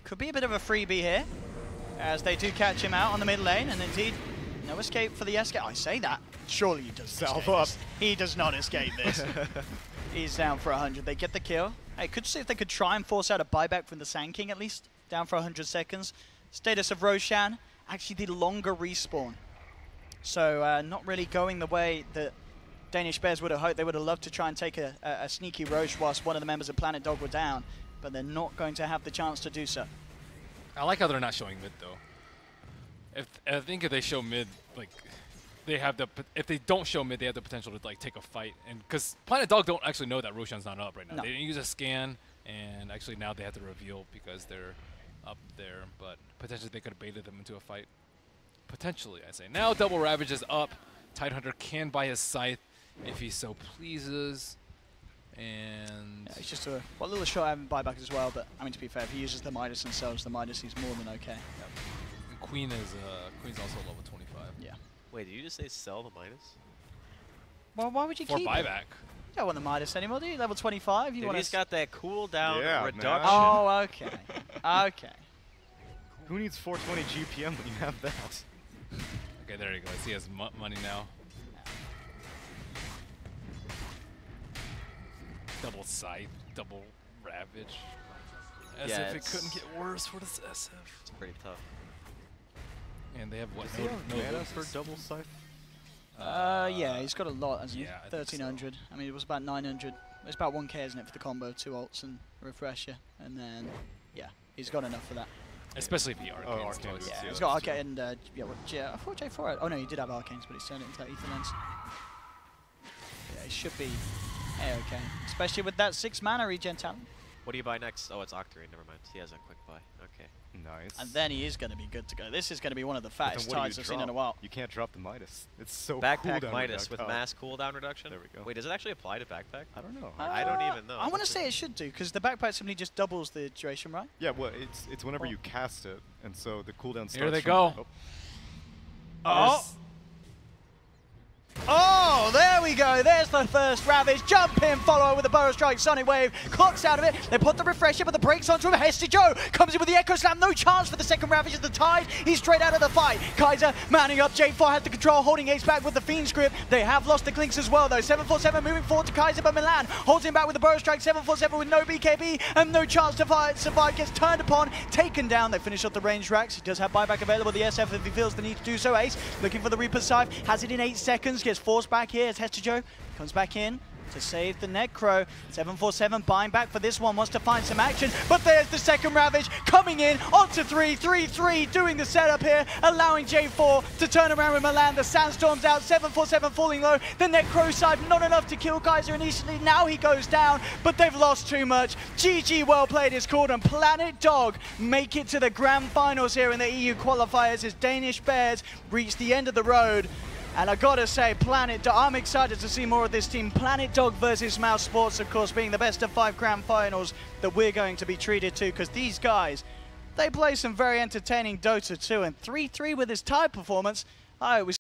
Could be a bit of a freebie here, as they do catch him out on the mid lane, and indeed, no escape for the escape. I say that. Surely he does Salve escape up. this. He does not escape this. He's down for 100. They get the kill. Hey, could see if they could try and force out a buyback from the Sand King at least. Down for 100 seconds. Status of Roshan. Actually the longer respawn. So not really going the way that Danish Bears would have hoped. They would have loved to try and take a sneaky Roche whilst one of the members of Planet Dog were down. But they're not going to have the chance to do so. I like how they're not showing mid though. I think if they show mid, like they have the if they don't show mid, they have the potential to like take a fight. And because Planet Dog don't actually know that Roshan's not up right now. No. They didn't use a scan, and actually now they have to reveal because they're up there. But potentially they could have baited them into a fight. Potentially, I say. Now double Ravage is up. Tidehunter can buy his scythe if he so pleases. And Yeah, it's just a little shot having buyback as well. But I mean, to be fair, if he uses the Midas themselves, the Midas is more than okay. and Queen is Queen's also level 25. Yeah. Wait, did you just say sell the Midas? Well, why would you For keep it? buyback. You don't want the Midas anymore, do you? Level 25? You Dude, want he's got that cooldown Yeah, man. reduction. Oh, okay. Okay. Who needs 420 GPM when you have that? Okay, there you go. I see he has money now. Double Scythe, double Ravage. As Yeah, if it it's- couldn't get worse for this SF. It's pretty tough. And they have what? Does he have mana for double scythe? Yeah, he's got a lot, hasn't he? yeah, I think so. 1300. I mean, it was about 900. It's about 1k, isn't it, for the combo of 2 ults and a refresher. And then, yeah, he's got enough for that. Especially if he arcanes Arcane twice. boots, Yeah, yeah, he's got that's true. Arcane and, yeah, I thought J4 had, oh no, he did have Arcanes, but he's turned it into that Ether Lens. Yeah, he should be A-okay. Especially with that 6 mana regen talent. What do you buy next? Oh, it's Octarine. Never mind. He has a quick buy. Okay. Nice. And then he is going to be good to go. This is going to be one of the But then fattest what do you tides I've seen in a drop? while. You can't drop the Midas. It's so Backpack cooldown Midas with reduct- mass cooldown reduction? There we go. Wait, does it actually apply to backpack? I don't know. I don't even know. I want to say it should do, because the backpack simply just doubles the duration, right? Yeah, well, it's whenever Oh. you cast it, and so the cooldown starts. Here they from- go. Oh! Oh, there we go. There's the first Ravage. Jump in, follow with a Burrow Strike, Sonic Wave. Clocks out of it. They put the refresher, but the brakes onto him. Hesty Joe comes in with the Echo Slam. No chance for the second Ravage of the Tide. He's straight out of the fight. Kaiser manning up. J4 has the control, holding Ace back with the Fiend's Grip. They have lost the Clinks as well, though. 747 moving forward to Kaiser, but Milan holds him back with the Burrow Strike. 747 with no BKB and no chance to survive. Gets turned upon, taken down. They finish off the range racks. He does have buyback available. The SF if he feels the need to do so. Ace looking for the Reaper's Scythe. Has it in 8 seconds. Gets forced back here. As Hester Joe comes back in to save the Necro. 747 buying back for this one, wants to find some action, but there's the second Ravage coming in onto 3-3-3, doing the setup here, allowing J4 to turn around with Milan. The Sandstorm's out, 747 falling low. The Necro side, not enough to kill Kaiser initially. Now he goes down, but they've lost too much. GG, well played is called, and Planet Dog make it to the grand finals here in the EU qualifiers as Danish Bears reach the end of the road. And I gotta say, Planet Dog, I'm excited to see more of this team. Planet Dog versus Mouse Sports, of course, being the best of 5 grand finals that we're going to be treated to, because these guys, they play some very entertaining Dota 2, and 3-3 with his tie performance. I was